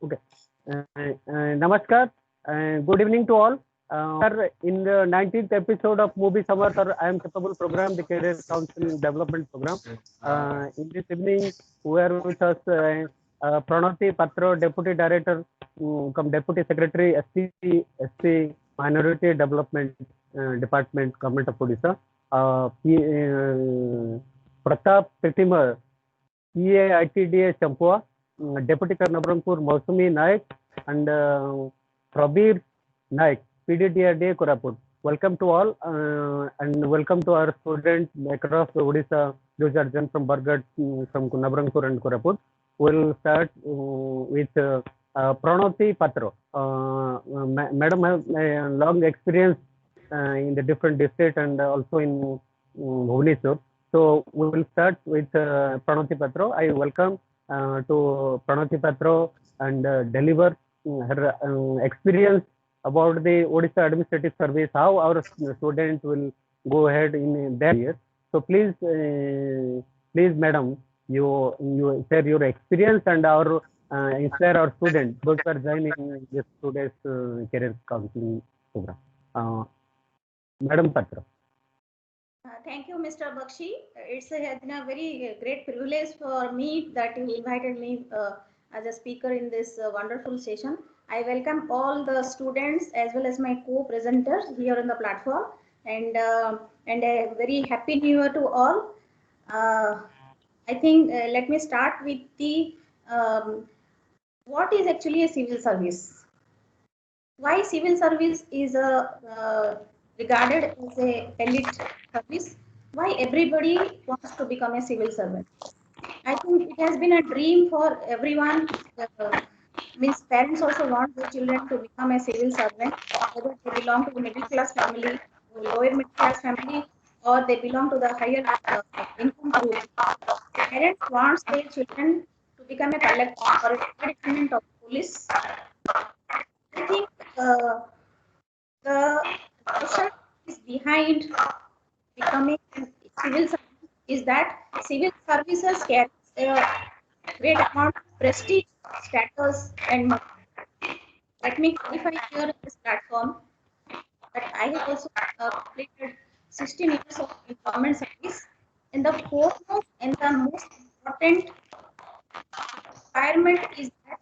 Okay. Namaskar. Good evening to all. Sir, in the 19th episode of Movie Summer, sir, I am capable program, the Career Counseling Development Program. In this evening, we are with us Pranati Patro, Deputy Director, come Deputy Secretary, SC Minority Development Department, Government of Odisha. Pratap Petimer, EAITDA Champua, Deputy Karnabrampur Mausumi Naik, and Prabir Naik, PDDRDA Koraput. Welcome to all and welcome to our students across Odisha, those are joined from Bargat, from Nabrampur and Koraput. We'll start with Pranati Patro. Madam has a long experience in the different districts and also in Bhubaneswar. So we will start with Pranati Patro. I welcome to Pranati Patro and deliver her experience about the Odisha Administrative Service, how our students will go ahead in their year. So please, madam, you share your experience and our inspire our students. Those are joining this today's career counseling program. Uh, Madam Patra. Thank you, Mr. Bakshi. Has been a very great privilege for me that you invited me as a speaker in this wonderful session. I welcome all the students as well as my co-presenters here on the platform, and a very happy new year to all. I think let me start with the what is actually a civil service. Why civil service is regarded as a elite service? Why everybody wants to become a civil servant? I think it has been a dream for everyone. Means parents also want their children to become a civil servant, whether they belong to the middle class family, lower middle class family, or they belong to the higher income group. Parents want their children to become a collector or a superintendent of police. I think the notion is behind becoming a civil servant is that civil services carries a great amount of prestige, status, and money. Let me clarify here on this platform that I have also completed 16 years of government service, and the foremost and the most important requirement is that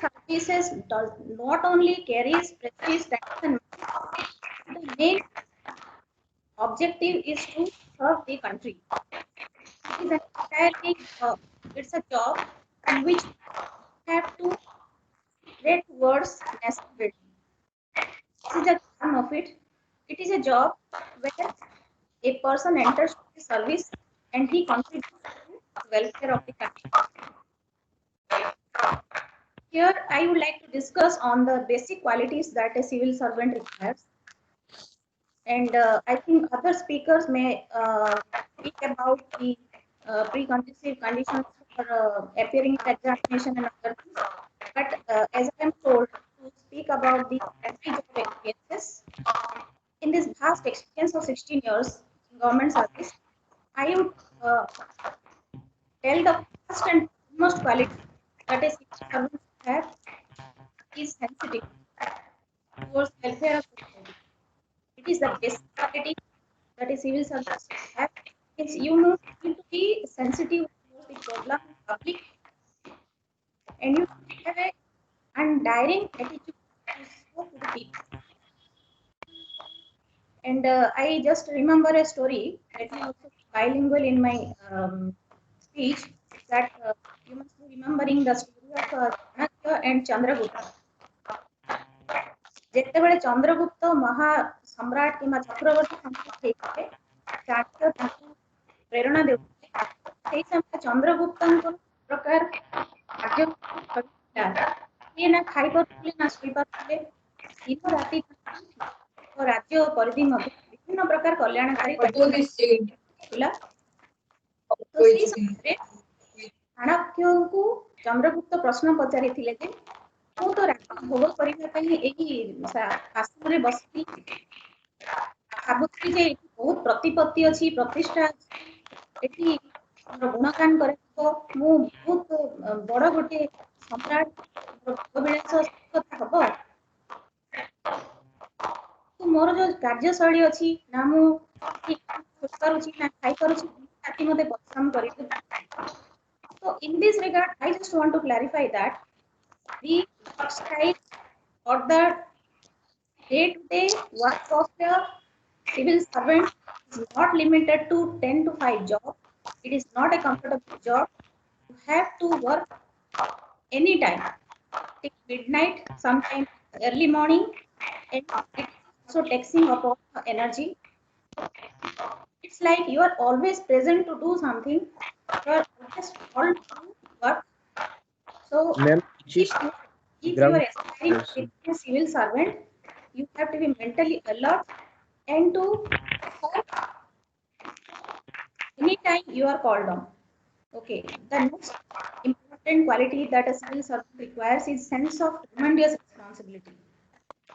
services does not only carries prestige, status, and money, the main objective is to serve the country. It is an entirely it's a job in which we have to spread towards national building. This is the term of it. It is a job where a person enters the service and he contributes to the welfare of the country. Here, I would like to discuss on the basic qualities that a civil servant requires. And I think other speakers may speak about the preconditions for appearing in examination and other things. But as I am told to speak about the average of experiences, in this vast experience of 16 years in government service, I would tell the first and most quality that a civil servant have is sensitive towards welfare of society. It is the basic quality that a civil servant have. Is you need to be sensitive towards the problem of public, and you have a undying attitude to serve to the people. And I just remember a story. Let me also be bilingual in my speech. That you must be remembering the story of Chanakya and Chandragupta. ଯେତେବେଳେ ଚନ୍ଦ୍ରଗୁପ୍ତ ମହା ସମ୍ରାଟ କିମ୍ବା ଚକ୍ରବର୍ତ୍ତୀ ସମ୍ରାଟ ହେଇଥିଲେ ଚାଣକ୍ୟ ତାଙ୍କୁ ପ୍ରେରଣା ଦେଉଥିଲେ ସେଇ ସମୟରେ ଚନ୍ଦ୍ରଗୁପ୍ତଙ୍କ ପ୍ରକାର କାର୍ଯ୍ୟ ଥିଲା ସିଏ ନା ଖାଇପାରୁଥିଲେ ନା ଶୋଇପାରୁଥିଲେ ଦିନ ରାତି ରାଜ୍ୟ ପରିଧି ମଧ୍ୟ ବିଭିନ୍ନ ପ୍ରକାର କଲ୍ୟାଣକାରୀ ଥିଲା ତ ସେଇ ସମୟରେ ଚାଣକ୍ୟଙ୍କୁ ଚନ୍ଦ୍ରଗୁପ୍ତ ପ୍ରଶ୍ନ ପଚାରିଥିଲେ ଯେ ମୁଁ ତ ରାଜ୍ୟ ଭୋଗ କରିବା ପାଇଁ ଏହି ଆଶ୍ରମରେ ବସିଥିଲି ଭାବୁଥିଲି ଯେ ଏଠି ବହୁତ ପ୍ରତିପତ୍ତି ଅଛି ପ୍ରତିଷ୍ଠା ଅଛି ଏଠି ଆମର ଗୁଣଗାନ କରାଯିବ ମୁଁ ବହୁତ बड़ गोटे सम्राट विलास कथा हब तो मोर जो कार्यशैली अच्छी ना मुझे ना खाई पारुछि राति मते परिश्रम करि so in this regard I just want to clarify that the work style or the day to day work of the civil servant is not limited to 10 to 5 job. It is not a comfortable job. You have to work anytime till midnight, sometimes early morning, and it is also taxing upon the energy. It's like you are always present to do something. You are always called to work. So Ma'am, she's if you are ground. aspiring to become a civil servant, you have to be mentally alert and to serve anytime you are called on. Okay, the next important quality that a civil servant requires is sense of tremendous responsibility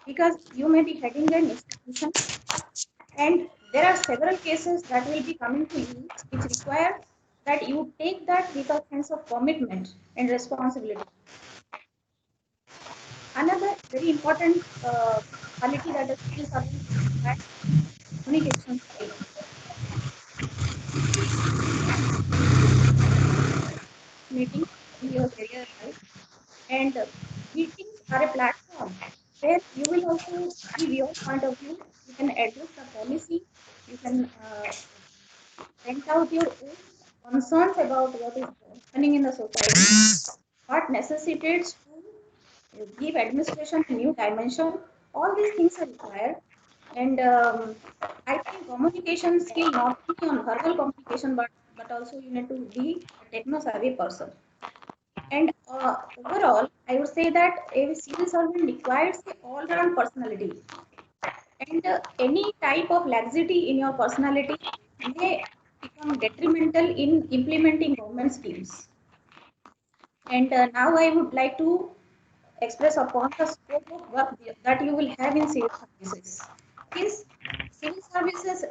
because you may be heading an institution and there are several cases that will be coming to you which require that you take that with a sense of commitment and responsibility. Another very important quality that a civil servant requires is communication skill. Meeting in your career life and meetings are a platform where you will also give your point of view. You can address the policy. You can vent out your own concerns about what is happening in the society, what necessitates to give administration a new dimension. All these things are required. And I think communication skill not only on verbal communication, but also you need to be a techno savvy person. And overall, I would say that a civil servant requires a all-round personality. And any type of laxity in your personality may become detrimental in implementing government schemes. And now I would like to express upon the scope of work that you will have in civil services. Is civil services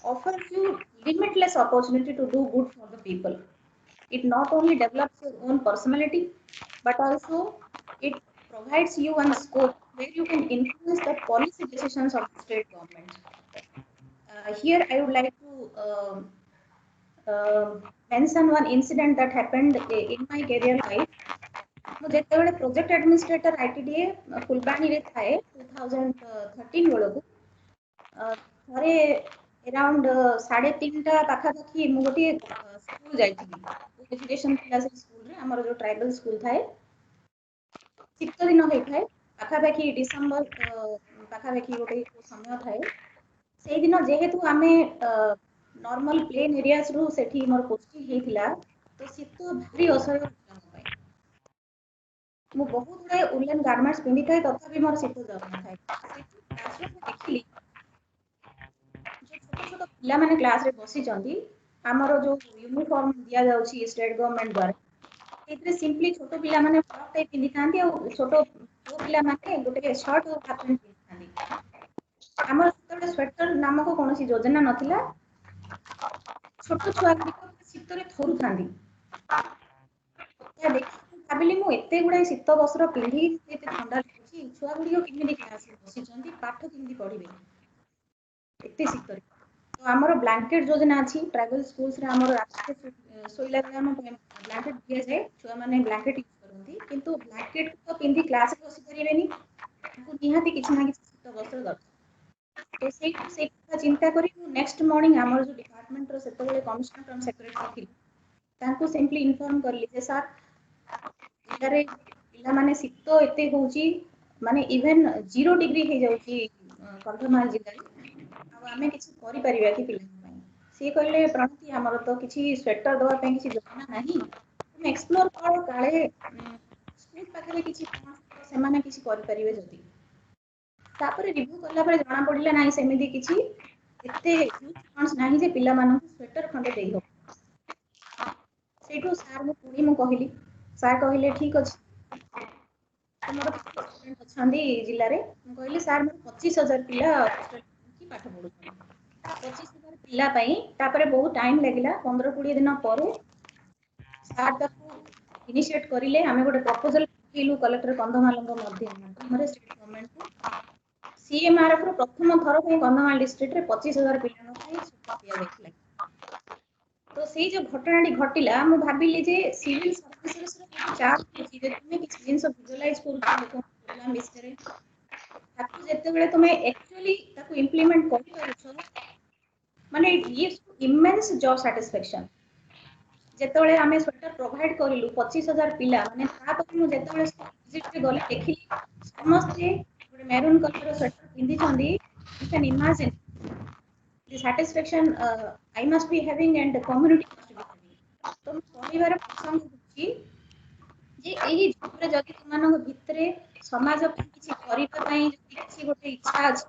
offers you limitless opportunity to do good for the people. It not only develops your own personality, but also it provides you one scope where you can influence the policy decisions of the state government. Here, I would like to mention one incident that happened in my career life. ମୁଁ ଯେତେବେଳେ project administrator ITDA ଫୁଲବାଣୀରେ ଥାଏ 2013 ବେଳକୁ ଥରେ around 3:30 ପାଖାପାଖି ମୁଁ ଗୋଟିଏ school ଯାଇଥିଲି ଭେରିଫିକେସନ ଥିଲା ସେ ସ୍କୁଲରେ ଆମର ଯୋଉ ଟ୍ରାଇବାଲ ସ୍କୁଲ ଥାଏ ଶୀତ ଦିନ ହେଇଥାଏ ପାଖାପାଖି ଡିସେମ୍ବର ପାଖାପାଖି ଗୋଟେ ସମୟ ଥାଏ ସେଇଦିନ ଯେହେତୁ ଆମେ ନର୍ମାଲ ପ୍ଲେନ୍ ଏରିଆସରୁ ସେଠି ମୋର ପୋଷ୍ଟିଂ ହେଇଥିଲା ତ ଶୀତ ଭାରି ଅସହ୍ୟ ଥିଲା ମୋ ପାଇଁ ମୁଁ ବହୁତ ଗୁଡ଼ାଏ ଉଲେନ୍ ଗାର୍ମେଣ୍ଟସ ପିନ୍ଧିଥାଏ ତଥାପି ମୋର ଶୀତ ଯାଉନଥାଏ ସେଠି କ୍ଲାସରୁମ୍ ଦେଖିଲି ଯୋଉ ଛୋଟ ଛୋଟ ପିଲାମାନେ କ୍ଲାସରେ ବସିଛନ୍ତି ଆମର ଯୋଉ ୟୁନିଫର୍ମ ଦିଆଯାଉଛି ଷ୍ଟେଟ୍ ଗଭର୍ଣ୍ଣମେଣ୍ଟ ଦ୍ୱାରା ସେଇଥିରେ ସିମ୍ପଲି ଛୋଟ ପିଲାମାନେ ଫ୍ରକ୍ ଟାଇପ୍ ପିନ୍ଧିଥାନ୍ତି ଆଉ ଛୋଟ ପୁଅ ପିଲାମାନେ ଗୋଟେ ସର୍ଟ ଆଉ ହାଫ୍ ପ୍ୟାଣ୍ଟ ପିନ୍ଧିଥାନ୍ତି ଆମର ସେତେବେଳେ ସ୍ୱେଟର ନାମକ କୌଣସି ଯୋଜନା ନଥିଲା ଛୋଟ ଛୁଆ ଗୁଡ଼ିକ ଶୀତରେ ଥରୁଥାନ୍ତି ଦେଖି ଭାବିଲି ମୁଁ ଏତେ ଗୁଡ଼ାଏ ଶୀତ ବସ୍ତ୍ର ପିନ୍ଧି ଏତେ ଥଣ୍ଡା ଲାଗୁଛି ଛୁଆ ଗୁଡ଼ିକ କେମିତି କ୍ଲାସରେ ବସିଛନ୍ତି ପାଠ କେମିତି ପଢ଼ିବେ ଏତେ ଶୀତରେ ତ ଆମର ବ୍ଲାଙ୍କେଟ୍ ଯୋଜନା ଅଛି ଟ୍ରାଇବାଲ ସ୍କୁଲ୍ସରେ ଆମର ରାତିରେ ଶୋଇଲା ବେଳେ ଆମ ବ୍ଲାଙ୍କେଟ୍ ଦିଆଯାଏ ଛୁଆମାନେ ବ୍ଲାଙ୍କେଟ୍ ୟୁଜ୍ କରନ୍ତି କିନ୍ତୁ ବ୍ଲାଙ୍କେଟ୍ ତ ପିନ୍ଧି କ୍ଲାସରେ ବସିପାରିବେନି ତାଙ୍କୁ ନିହାତି କିଛି ନା କିଛି ଶୀତ ବସ୍ତ୍ର ଦରକାର ତ ସେଇଠୁ ସେଇ କଥା ଚିନ୍ତା କରି ମୁଁ ନେକ୍ସଟ ମର୍ଣ୍ଣିଂ ଆମର ଯୋଉ ଡିପାର୍ଟମେଣ୍ଟର ସେତେବେଳେ କମିଶନର କମ୍ ସେକ୍ରେଟାରୀ ଥିଲେ ତାଙ୍କୁ ସିମ୍ପଲି ଇନଫର୍ମ କଲି ଯେ ସାର୍ ଜିଲ୍ଲାରେ ପିଲାମାନେ ଶୀତ ଏତେ ହଉଛି ମାନେ ଇଭେନ୍ 0 ଡିଗ୍ରୀ ହେଇଯାଉଛି କନ୍ଧମାଳ ଜିଲ୍ଲାରେ ଆଉ ଆମେ କିଛି କରିପାରିବା କି ପିଲାଙ୍କ ପାଇଁ ସିଏ କହିଲେ ପ୍ରଣତି ଆମର ତ କିଛି ସ୍ୱେଟର ଦେବା ପାଇଁ କିଛି ଯୋଜନା ନାହିଁ ତୁମେ ଏକ୍ସପ୍ଲୋର କର କାଳେ ସ୍କୁଲ ପାଖରେ କିଛି କଣ ସେମାନେ କିଛି କରିପାରିବେ ଯଦି ତାପରେ ରିଭ୍ୟୁ କଲା ପରେ ଜଣା ପଡ଼ିଲା ନାହିଁ ସେମିତି କିଛି ଏତେ ଫଣ୍ଡସ୍ ନାହିଁ ଯେ ପିଲାମାନଙ୍କୁ ସ୍ୱେଟର ଖଣ୍ଡେ ଦେଇହବ ସେଇଠୁ ସାର୍ଙ୍କୁ ପୁଣି ମୁଁ କହିଲି ସାର୍ କହିଲେ ଠିକ୍ ଅଛି ତୁମର କେତେ ଷ୍ଟୁଡେଣ୍ଟ ଅଛନ୍ତି ଜିଲ୍ଲାରେ ମୁଁ କହିଲି ସାର୍ ମୋର 25,000 ପିଲା ହଷ୍ଟେଲରେ ପାଠ ପଢୁଛନ୍ତି 25,000 ପିଲା ପାଇଁ ତାପରେ ବହୁତ ଟାଇମ୍ ଲାଗିଲା 15-20 ଦିନ ପରେ ସାର୍ ତାକୁ इनिशिएट करिले आमे गोटे प्रपोजल पकेलु कलेक्टर कंधमालंग माध्यमरे स्टेट गवर्नमेंट को सीएमआरएफ रो प्रथम थर पे कंधमाल डिस्ट्रिक्ट रे 25,000 पिलानो पे सुविधा दिया जायतिला। तो सेई जो घटनाटी घटिला मु भाबिली जे सिविल सर्विसेस रो चार्ज होची जे तुमे किछ जिंस विजुअलाइज करूछ लोक प्रोग्राम विषय रे ताकू जेते बेले तुमे एक्चुअली ताकू इंप्लीमेंट करि पारुछ माने it gives immense job satisfaction जेते बेले आमे स्वेटर प्रोवाइड करिलु 25,000 पिला माने ता पर मु जेते बेले विजिट रे गले देखिली समस्ते गोटे मेरून कलर रो स्वेटर पिंदी छंदी you can imagine the satisfaction I must be having and the community must be having तो କହିବାର ପ୍ରସଙ୍ଗ ହେଉଛି ଯେ ଏହି ଜବରେ ଯଦି ତୁମମାନଙ୍କ ଭିତରେ ସମାଜ ପାଇଁ କିଛି କରିବା ପାଇଁ ଯଦି କିଛି ଗୋଟେ ଇଚ୍ଛା ଅଛି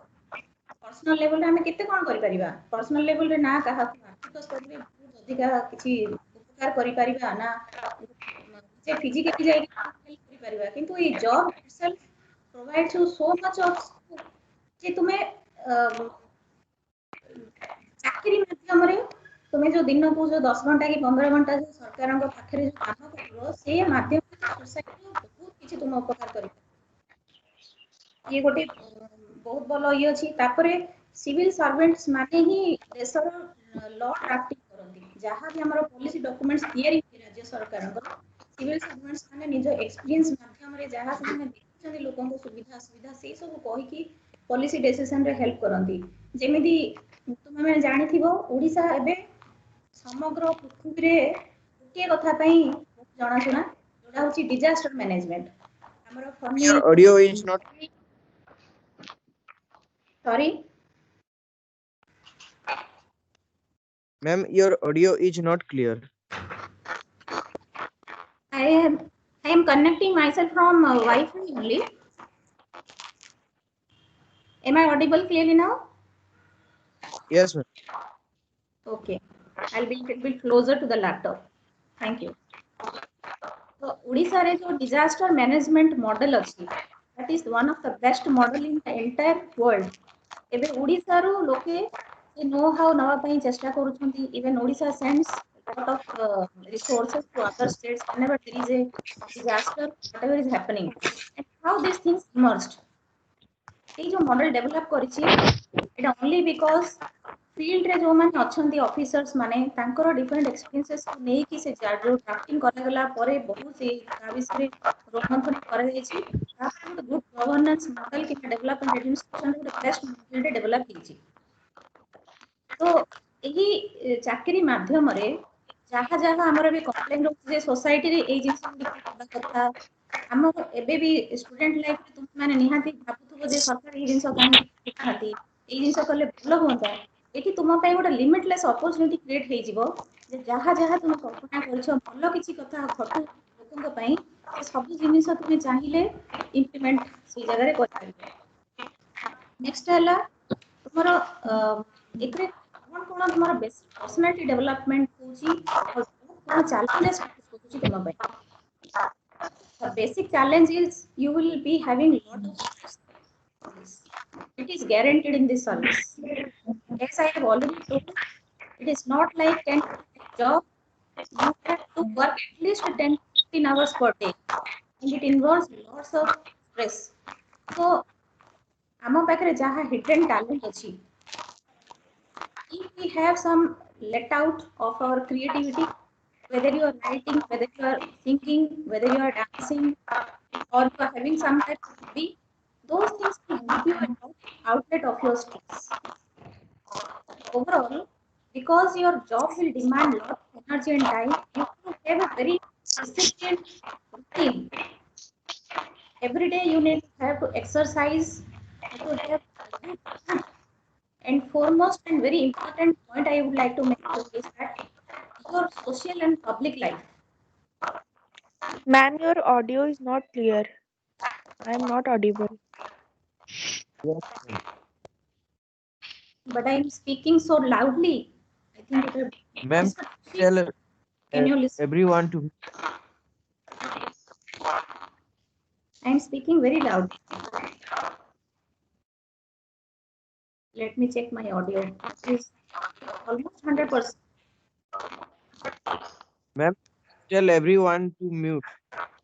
पर्सनल लेवल रे ଆମେ କେତେ କ'ଣ କରିପାରିବା पर्सनल लेवल रे ନା କାହାକୁ ଆର୍ଥିକ ସ୍ତରରେ ବହୁତ ଅଧିକା କିଛି ଉପକାର କରିପାରିବା ନା ଯେ ଫିଜିକାଲି ଯାଇକି ହେଲ୍ପ କରିପାରିବା କିନ୍ତୁ ଏଇ job itself provides you so much of ଯେ ତୁମେ ଚାକିରି ମାଧ୍ୟମରେ ତୁମେ ଯୋଉ ଦିନକୁ ଯୋଉ 10 ଘଣ୍ଟା କି 15 ଘଣ୍ଟା ଯୋଉ ସରକାରଙ୍କ ପାଖରେ ଯୋଉ କାମ କରିବ ସେ ମାଧ୍ୟମରେ ସୋସାଇଟିର ବହୁତ କିଛି ତୁମ ଉପକାର କରିପାରିବ ଇଏ ଗୋଟେ ବହୁତ ଭଲ ଇଏ ଅଛି ତାପରେ ସିଭିଲ ସର୍ଭେଣ୍ଟସ୍ ମାନେ ହିଁ ଦେଶର ଲ ଡ୍ରାଫ୍ଟିଂ କରନ୍ତି ଯାହା ବି ଆମର ପଲିସି ଡକୁମେଣ୍ଟସ୍ ତିଆରି ହୁଏ ରାଜ୍ୟ ସରକାରଙ୍କର ସିଭିଲ ସର୍ଭେଣ୍ଟସ୍ ମାନେ ନିଜ ଏକ୍ସପିରିଏନ୍ସ ମାଧ୍ୟମରେ ଯାହା ସେମାନେ ଦେଖୁଛନ୍ତି ଲୋକଙ୍କ ସୁବିଧା ଅସୁବିଧା ସେଇ ସବୁ କହିକି ପଲିସି ଡିସିସନରେ ହେଲ୍ପ କରନ୍ତି ଯେମିତି ତୁମେ ଜାଣିଥିବ ଓଡ଼ିଶା ଏବେ ସମଗ୍ର ପୃଥିବୀରେ ଗୋଟିଏ କଥା ପାଇଁ ଜଣାଶୁଣା ଯୋଉଟା ହେଉଛି ଡିଜାଷ୍ଟର ମ୍ୟାନେଜମେଣ୍ଟ ଆମର Fani Your audio is not. Sorry Ma'am, your audio is not clear. I am connecting myself from Wi-Fi only. Am I audible clearly now? Yes, ma'am. Okay. I'll be a little bit closer to the laptop. Thank you. So, Odisha रे जो disaster management model अछि, that is one of the best model in the entire world. एबे ओडिसा रो लोके ये know how नवा ପାଇଁ ଚେଷ୍ଟା କରୁଛନ୍ତି even Odisha sends lot of resources to other states whenever there is a disaster whatever is happening and how these things emerged এই जो model develop करिछि Etah only because field रे जो माने अछंती ऑफिसर्स माने तांकर डिफरेंट एक्सपीरियंसेस को नै कि से जो ड्राफ्टिंग करा गला परे बहुत से ता विषय रोमंथन करा जायछि तापर गुड गवर्नेंस मॉडल कि डेवलपमेंट एडमिनिस्ट्रेशन रे बेस्ट मॉडल डेवलप हिछि तो एही चाकरी माध्यम रे जहाँ जहाँ हमर भी कंप्लेंट होछि जे सोसाइटी रे ए जिंस गुडी कथा हमर एबे भी स्टूडेंट लाइफ रे तुम माने निहाती भाबुथबो जे सरकार ए जिंस काहे नाती ए जिंस करले भलो होता एठी तुम पे गोटे लिमिटलेस अपॉर्चुनिटी क्रिएट हे जिवो जे जहाँ जहाँ तुम कल्पना करछो भलो किछि कथा घटू लोकन पई से सब जिनिस तुम चाहिए इंप्लीमेंट से जगह रे कर पारिबो नेक्स्ट हला तुमरो एकरे कोन तुमरो बेसिक पर्सनालिटी डेवलपमेंट होची और कोन चैलेंजेस होची तुम पे the basic challenge is you will be having lot of stress. It is guaranteed in this service. As I have already told, it is not like 10 to 5 job. You have to work at least 10 to 15 hours per day. And it involves lots of stress. So, आम पाखे जहाँ hidden talent अच्छी, if we have some let out of our creativity, whether you are writing, whether you are singing, whether you are dancing, or you are having some type of hobby, those things will give you an outlet of your stress. Overall, because your job will demand lot of energy and time, you have to have a very disciplined routine. Every day you need to have to exercise, you have to have good food. And foremost and very important point I would like to make is that your social and public life. Ma'am, your audio is not clear. I am not audible. Yes, ma'am. But I am speaking so loudly. I think it will. Ma'am, Mr. Bakshi, tell can you listen? everyone to. I am speaking very loud. Let me check my audio. It is almost 100%. Ma'am, tell everyone to mute,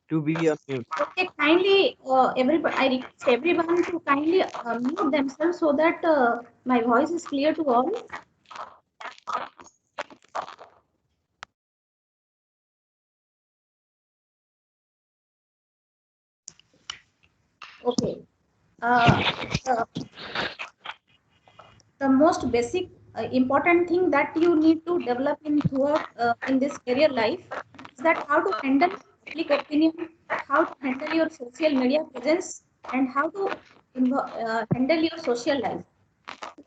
to be on mute. Okay, kindly, everybody, I request everyone to kindly mute themselves so that my voice is clear to all. Okay. Uh, the most basic important thing that you need to develop in throughout in this career life is that how to handle public opinion, how to handle your social media presence, and how to handle your social life.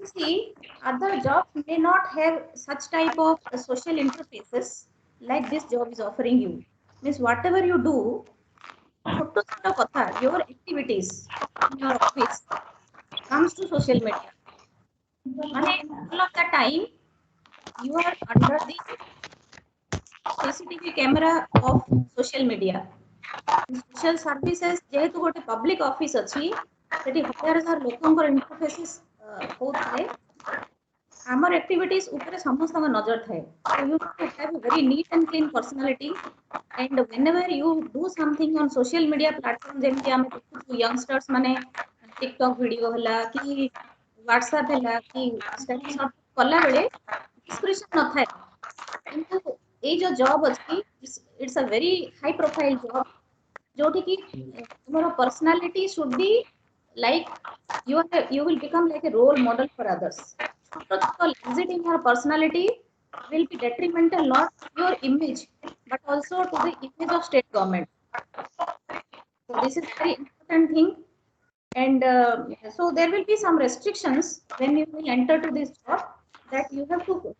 You see, other jobs may not have such type of social interfaces like this job is offering you. Means whatever you do, छोटो छोटो कथा, your activities in your office comes to social media. माने all of the time you are under the CCTV camera of social media. Social services जेहेतु गोटे public office अच्छी सेठी हजार हजार लोकंकर interfaces होउथले our activities ऊपर समस्त नजर थाए. So you have to have a very neat and clean personality, and whenever you do something on social media platform जेमति आमे देखु youngsters माने TikTok video हला कि WhatsApp हला कि status update कला बेले description न थाए. किंतु ए जो जॉब अछि it's a very high profile job जोठी कि तुम्हारा personality should be like you will become like a role model for others. छोटो छोटो exit in your personality will be detrimental not to your image but also to the image of state government. So this is very important thing, and so there will be some restrictions when you will enter to this job, that you have to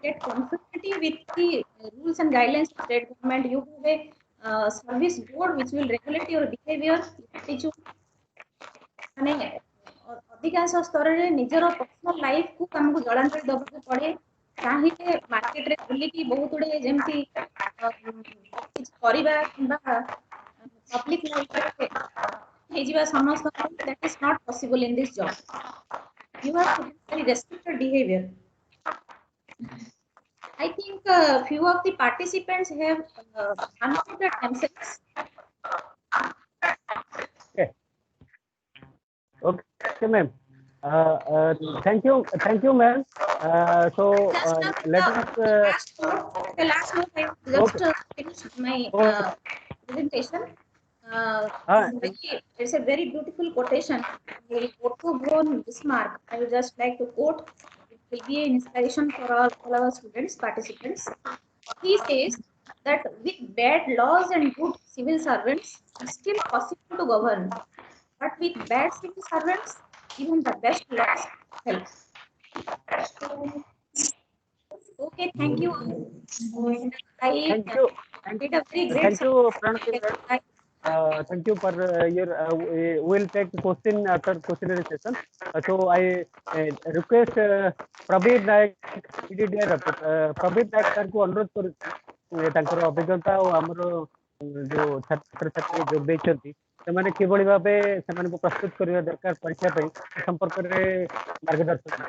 get conformity with the rules and guidelines of state government. You have a service board which will regulate your behavior, attitude. माने अधिकांश स्तर रे निजर personal life को हमको जलांजलि दबा पड़े. चाहे मार्केट रे बुली की बहुत उड़े जेमती किछ करिबा किबा पब्लिक लाइफ रे हेजिबा समस्त, that is not possible in this job. You have to have very restricted behavior. I think few of the participants have unmuted themselves. Okay, ma'am. Thank you, ma'am. So let us. The last note, I just finished my presentation. It's a very beautiful quotation. Otto von Bismarck. I would just like to quote. It will be an inspiration for all our students, participants. He says that with bad laws and good civil servants, it's still possible to govern. But with bad civil servants, even the best laws help. Okay, thank you. And I Thank you. did a very great. Thank you, Pranati. Thank you for your. We'll take question after questionnaire session. So I request Prabir Naik, PDDR, Prabir Naik sir को अनुरोध करूँ तांकर अभिज्ञता और हमर जो छात्र छात्री जो देइछंती ସେମାନେ କିଭଳି ଭାବେ ସେମାନଙ୍କୁ ପ୍ରସ୍ତୁତ କରିବା ଦରକାର ପରୀକ୍ଷା ପାଇଁ ସମ୍ପର୍କରେ ମାର୍ଗଦର୍ଶନ.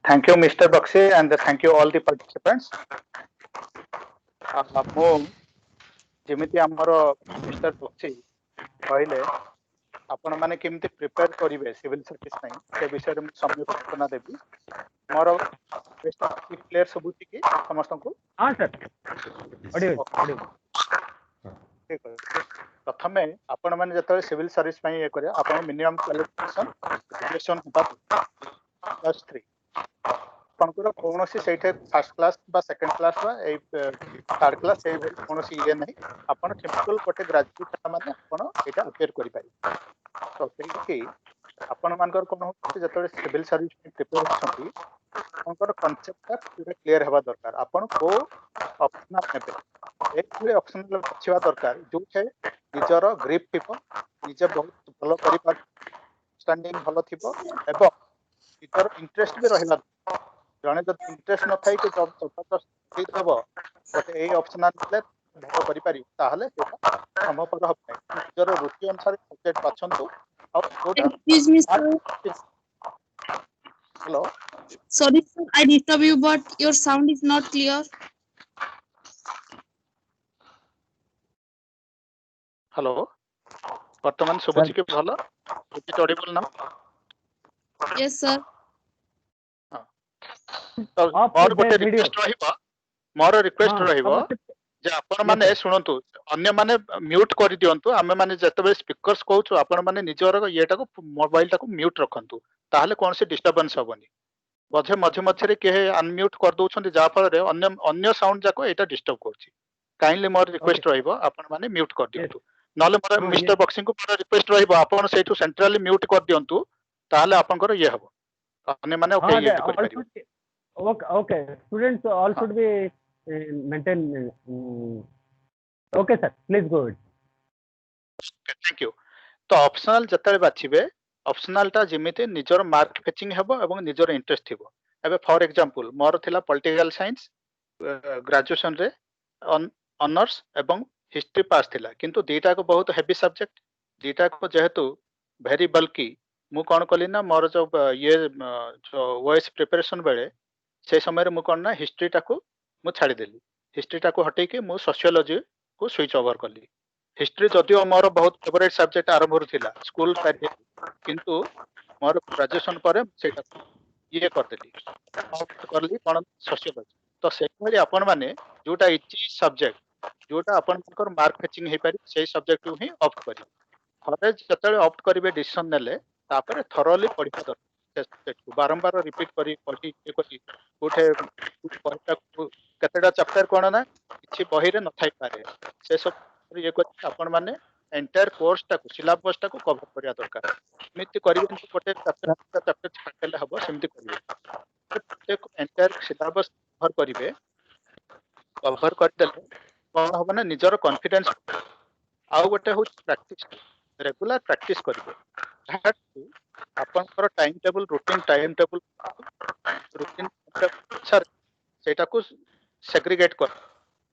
Thank you, Mr. Bakshi, and thank you all the participants. जेमिति हमर मिस्टर बक्सी कहले आपण माने केमति प्रिपेयर करिवे सिविल सर्विस पई से विषय रे समय सूचना देबी. मोर बेस्ट क्लियर सबुति कि समस्त को. हां सर, ऑडियो ठीक है. प्रथमे आपण माने जतले सिविल सर्विस पई ये करे आपण मिनिमम क्वालिफिकेशन ग्रेजुएशन होता +3 आपनकर कोनोसी सेठे फर्स्ट क्लास बा सेकंड क्लास बा ए थर्ड क्लास ए कोनोसी ये नहीं. आपण सिंपल कोटे ग्रेजुएट माने आपण एटा अपेयर करि पारि. तो सेही कि आपण मानकर कोन होते जतले सिविल सर्विस में प्रिपेयर होछंती आपनकर कांसेप्ट पूरा क्लियर हेबा दरकार. आपण को ऑप्शनल नेबे एक ऑप्शनल बछवा दरकार जो छे निजर ग्रिप थिबो, निजे बहुत भलो करि पार स्टैंडिंग भलो थिबो एबं निजर इंटरेस्ट भी रहिला. जने जब इंटरेस्ट न थाई कि जब जबरदस्त देबो बट ए ऑप्शनल ले भलो करि पारि ताहले सेटा संभवपर हबे. निजर रुचि अनुसार सब्जेक्ट बाछंतु और Excuse me, sir. Hello Sorry, sir, I disturb you, but your sound is not clear. Hello वर्तमान सुबुची के भलो रिपीट ऑडिबल ना Yes, sir. तो Off मोर the गोटे video. रिक्वेस्ट रहिबो मोर रिक्वेस्ट हाँ, रहिबो समझते- जे आपण माने शुणंतु अन्य माने म्यूट कर दियंतु आमे माने जतबे स्पीकर्स कहउछु आपण माने निजर येटाको मोबाइल टाको म्यूट रखंतु ताहले कोन से डिस्टरबेंस होबनी मझे मझे मझे के अनम्यूट कर दउछंती जा फल रे अन्य अन्य साउंड जाको एटा डिस्टर्ब करछि काइंडली मोर रिक्वेस्ट रहिबो आपण माने म्यूट कर दियंतु नले मोर हाँ, मिस्टर बॉक्सिंग को मोर रिक्वेस्ट रहिबो आपण सेठु सेंट्रली म्यूट कर दियंतु ताहले आपनकर ये हबो अन्य माने ओके हाँ, ये all कर परिबो should- okay. Students all हाँ. should be maintain. Okay, sir. Please go ahead. Thank you तो ऑप्शनल जतले बाछिबे ऑप्शनल टा जेमिते निजर मार्क फेचिंग हेबो एवं निजर इंटरेस्ट थिबो एबे फॉर एग्जांपल मोर थिला पॉलिटिकल साइंस ग्रेजुएशन रे ऑनर्स एवं हिस्ट्री पास थिला किंतु दीटा को बहुत हेवी सब्जेक्ट दीटा को जेहेतु वेरी बल्कि मु कोन कली ना मोर जो ये जो वॉइस प्रिपरेशन बेले से समय रे मु कोन ना हिस्ट्री टा को मु छाडी देली हिस्ट्री टा को हटै के मु सोशियोलॉजी को स्विच ओवर कली हिस्ट्री जदिओ मोर बहुत फेवरेट सब्जेक्ट आरंभ थिला स्कूल किंतु मोर ग्रेजुएशन पर सेटा ये करदेली ऑप्ट करली कोन सोशियोलॉजी तो से भली आपण माने जोटा इची सब्जेक्ट जोटा आपण कर मार्क फेचिंग हे पारि से सब्जेक्ट को ही ऑप्ट करी थरे जतले ऑप्ट करिवे डिसीजन नेले तापर थरोली पढिबा दरकार सब्जेक्ट को बारंबार रिपीट करी पढी के करी उठे पढता केतेडा चैप्टर कोन ना किछि बही रे न थाई पारे से सब ये करी आपण माने एंटायर कोर्स टा को सिलेबस टा को कवर करिया दरकार एमिति करिवे गोटे चैप्टर छाडले हबो सेमिति करिवे प्रत्येक एंटायर सिलेबस कवर करिवे कवर करदेले कोन हबो ना निजर कॉन्फिडेंस आउ गोटे हो प्रैक्टिस रेगुलर प्रैक्टिस करिवे दैट आपनकर time table routine time table routine sir सेटा को सेग्रीगेट कर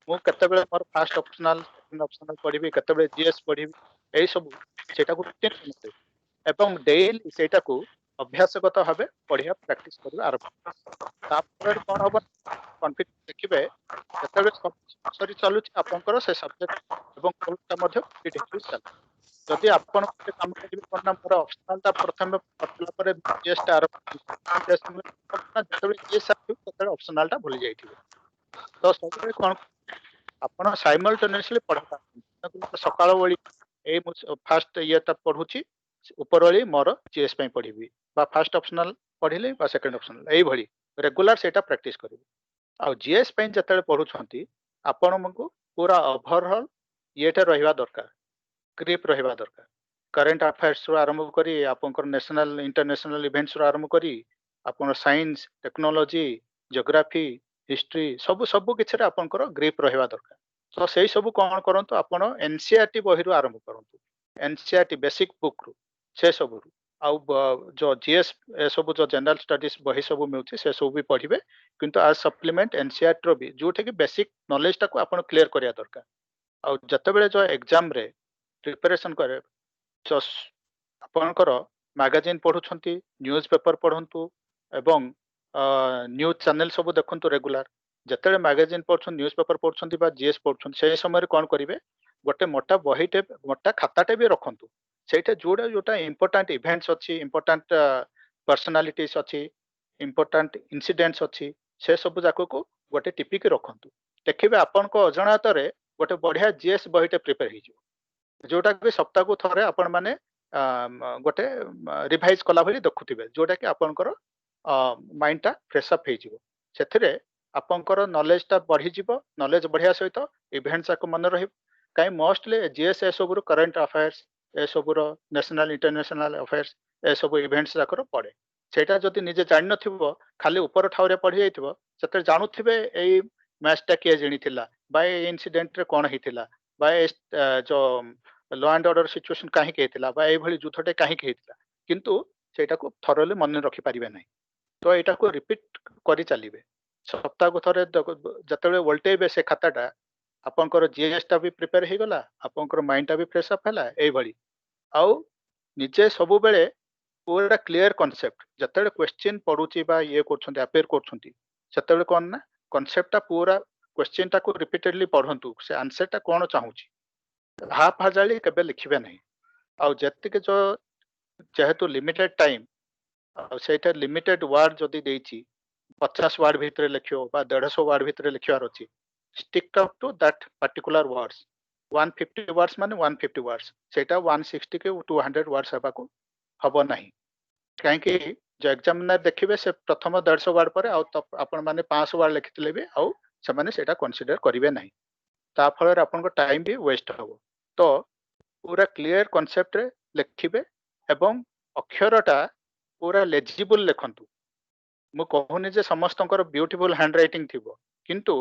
मु केते बेले more first optional second optional पढिबी केते बेले जीएस पढिबी एई सब सेटा को रूटीन बनते एवं डेली सेटा को अभ्यासगत भाबे पढिया प्रैक्टिस करबा आरंभ तापर कोन हबो कॉन्फिडेंस देखिबे केते बेले सरी चलुची आपनकर से सब्जेक्ट एवं कोर्सटा मध्ये कम्प्लीट हेतु चल जदि आपण के काम करिवे कोन ना मोर ऑप्शनल ता प्रथम पटला पर जीएस टा आरंभ जीएस में जतबे जीएस आथि ततबे ऑप्शनल टा भूली जाइथिबे तो सबले कोन आपण साइमल्टेनियसली पढता सकाळ वळी ए फर्स्ट ये ता पढुची उपरळी मोर जीएस पई पढिबी बा फर्स्ट ऑप्शनल पढिले बा सेकंड ऑप्शनल एई भଳି रेगुलर सेटा प्रैक्टिस करिवे आ जीएस पई जतले पढुछंती आपण मको पूरा ओवरऑल येटा रहिबा दरकार ग्रिप रहिबा दरकार करंट अफेयर्स रो आरंभ करी आपनकर नेशनल इंटरनेशनल इवेंट्स रो आरंभ करी आपन साइंस टेक्नोलॉजी ज्योग्राफी हिस्ट्री सब सब किछरे आपनकर ग्रिप रहिबा दरकार तो सेही सब कोन करंतु आपण एनसीईआरटी बही रो आरंभ करंतु एनसीईआरटी बेसिक बुक रो से सब रो आउ जो जीएस ए सब जो जनरल स्टडीज बही सब मिउची से सब भी पढिबे किंतु आज सप्लीमेंट एनसीईआरटी रो भी जोठे कि बेसिक नॉलेज टा को आपण क्लियर करिया दरकार आउ जते बेले जो एग्जाम रे प्रिपरेशन करे जो आपनकर मैगजीन पढुछंती न्यूज पेपर पढंतु एवं न्यूज चैनल सब देखंतु रेगुलर जते मैगजीन पढछन न्यूज पेपर पढछंती बा जीएस पढछन से समय रे कोन करिवे गोटे मोटा बहीटे मोटा खाताटे भी रखंतु सेटा जोडा जोटा इंपोर्टेंट इवेंट्स अछि इंपोर्टेंट पर्सनालिटीज अछि इंपोर्टेंट इंसिडेंट्स अछि से सब जाको को गोटे टिपी के रखंतु देखिबे आपन को अजणात रे गोटे बढ़िया जीएस बहीटे प्रिपेयर हिजो जोटा कि सप्ताह को थरे आपण माने गोटे रिवाइज कला भली देखुथिबे जोटा कि आपनकर माइंड टा फ्रेश अप हे जिवो सेथिरे आपनकर नॉलेज टा बढ़ी जिवो नॉलेज बढ़िया सहित इवेंट्स को मन रहि काई मोस्टली जीएस ए सब करंट अफेयर्स ए सब नेशनल इंटरनेशनल अफेयर्स ए सब इवेंट्स जाकर पड़े सेटा जदि निजे जानि नथिबो खाली ऊपर ठावरे पढ़ी जाइथिबो सेते जानुथिबे एई मैचटा किए जणीथिला बा ए इंसिडेंट रे कोन हिथिला बा जो लॉ एंड ऑर्डर सिचुएशन काहे केथिला बा एई भली जुथटे काहे केथिला किंतु सेटा को थरोली मन रखि परिबे नै तो एटा को रिपीट करि चलिबे सप्ताह को थरे जतबे वोल्टेबे से खाताटा आपनकर जीएस टा भी प्रिपेयर हे गला आपनकर माइंड टा भी फ्रेश अप हैला एई भली आउ निजे सब बेले पूरा क्लियर कॉन्सेप्ट जतबे क्वेश्चन पढुची बा ये करछन्ती अपेयर करछन्ती सेतबे कोन ना कॉन्सेप्ट टा पूरा क्वेश्चन टा को रिपीटेडली पढंतु से आंसर टा कोन चाहूची हाफ हाजाली केबे लिखिबे नहीं आ जति के जो जेहेतु लिमिटेड टाइम आ सेटा लिमिटेड वर्ड जदी देइची 50 वर्ड भितरे लिखियो बा 150 वर्ड भितरे लिखियार अछि stick up to that particular words 150 words माने 150 वर्ड्स सेटा 160 के 200 वर्ड्स हेबा को हबो नहीं कहीं कि जो एग्जामिनर देखिबे से प्रथम 150 वर्ड पर आपण माने 500 वर्ड लिखितले भी आउ से माने सेटा कंसीडर करिवे नहीं ता फल आपन को टाइम भी वेस्ट हबो तो पूरा क्लियर कॉन्सेप्ट रे लिखिबे एवं अक्षरटा पूरा लेजिबल लिखंतु मु कहूनी जे समस्तंकर ब्यूटीफुल हैंड राइटिंग थिबो किंतु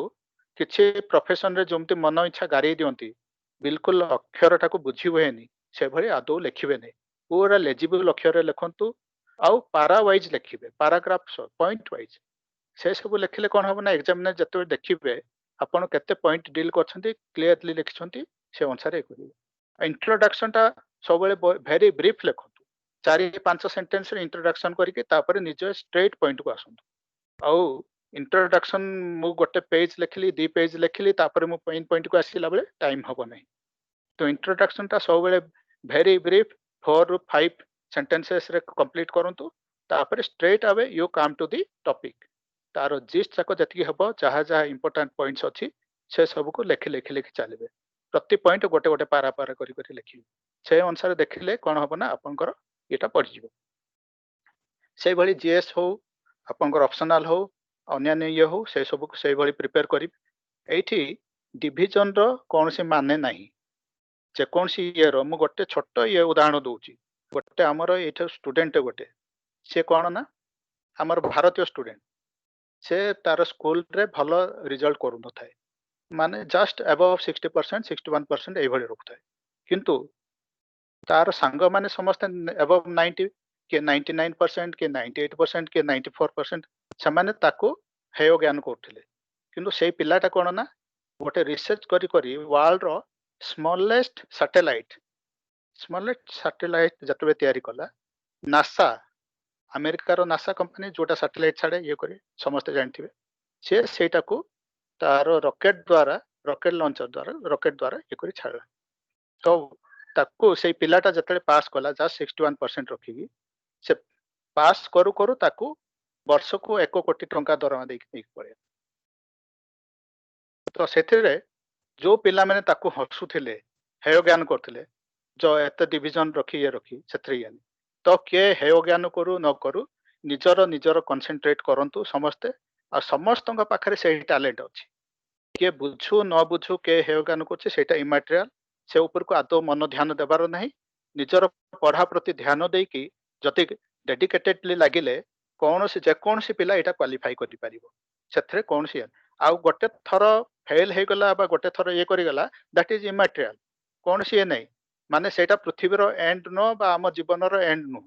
किछि प्रोफेशन रे जमती मन इच्छा गारी दियंती बिल्कुल अक्षरटा को बुझी हुएनी से भली आदौ लिखिबे नहीं पूरा लेजिबल अक्षर रे लिखंतु आउ पारा वाइज लिखिबे पैराग्राफ पॉइंट वाइज से सब लिखिले कोन हबो ना एग्जामिनर जते देखिबे आपण केते पॉइंट डील करछंती क्लियरली लिखछंती से अनुसार करिवे इंट्रोडक्शन टा सबले वेरी ब्रीफ लिखंतु 4-5 सेंटेंस रे इंट्रोडक्शन करके तापर निज स्ट्रेट पॉइंट को आसंतु आउ इंट्रोडक्शन मु गोटे पेज लिखली 2 पेज लिखली तापर मु पॉइंट को आसीला बेले टाइम हबो नहीं तो इंट्रोडक्शन टा सबले वेरी ब्रीफ 4 ରୁ 5 सेंटेंसेस रे कंप्लीट करंतु तापर straight away you come to the topic तारो जिस्ट जाको जति हबो जहा जहा इंपोर्टेंट पॉइंट्स अछि से सब को लिखि चलिबे प्रति पॉइंट गोटे गोटे पारा पारा करी लिखिबे से अनुसार देखिले कोन हबो ना आपनकर एटा पढि जिवो से भली जीएस हो आपनकर ऑप्शनल हो अन्य ये हो से सब को से भली प्रिपेयर करी एठी डिवीजन रो कोनसी माने नाही जे कोनसी ये रो मु गोटे छोट ये उदाहरण दोउची गोटे हमर एठा स्टूडेंट गोटे से कोन ना हमर भारतीय स्टूडेंट से तार स्कूल रे भलो रिजल्ट करू न थाए माने जस्ट अबव 60% 61% ए भली रखथाय किंतु तार संग माने समस्त अबव 90 के 99% के 98% के 94% समाने ताको हेय ज्ञान करथिले किंतु से पिलाटा कोन ना गोटे रिसर्च करी वर्ल्ड रो स्मॉलेस्ट सैटेलाइट जतबे तयारी कला नासा अमेरिका रो नासा कंपनी जोटा सैटेलाइट छाड़े ये करे समस्त जानथिबे से सेटा को तारो रॉकेट लॉन्चर द्वारा ये करी छाड़ला तो ताको से पिलाटा जतले पास कला जस्ट 61% रखिगी से पास करू करू ताको वर्ष को 1 कोटी टंका दरमा देख पड़े तो सेथिरे जो पिला माने ताको हसुथिले हेय ज्ञान करथिले जो एत डिवीजन रखी सेथरे यानी तो के हेय ज्ञान करू न करू निजर कंसंट्रेट करंतु समस्ते आ समस्त पाखरे से टैलेंट अछि के बुझू न बुझू के हेय ज्ञान करछि सेटा इमैटेरियल से ऊपर को आदो मन ध्यान देबार नहीं निजर पढ़ा प्रति ध्यान देई कि जति डेडिकेटेडली लागिले कौन से जे कौन से पिला एटा क्वालिफाई करि परिबो सेथरे कौन से आ गोटे थर फेल हे गला बा गोटे थर ये करि गला दैट इज इमैटेरियल कौन से नहीं माने सेटा पृथ्वी रो एंड नो बा हम जीवन रो एंड नो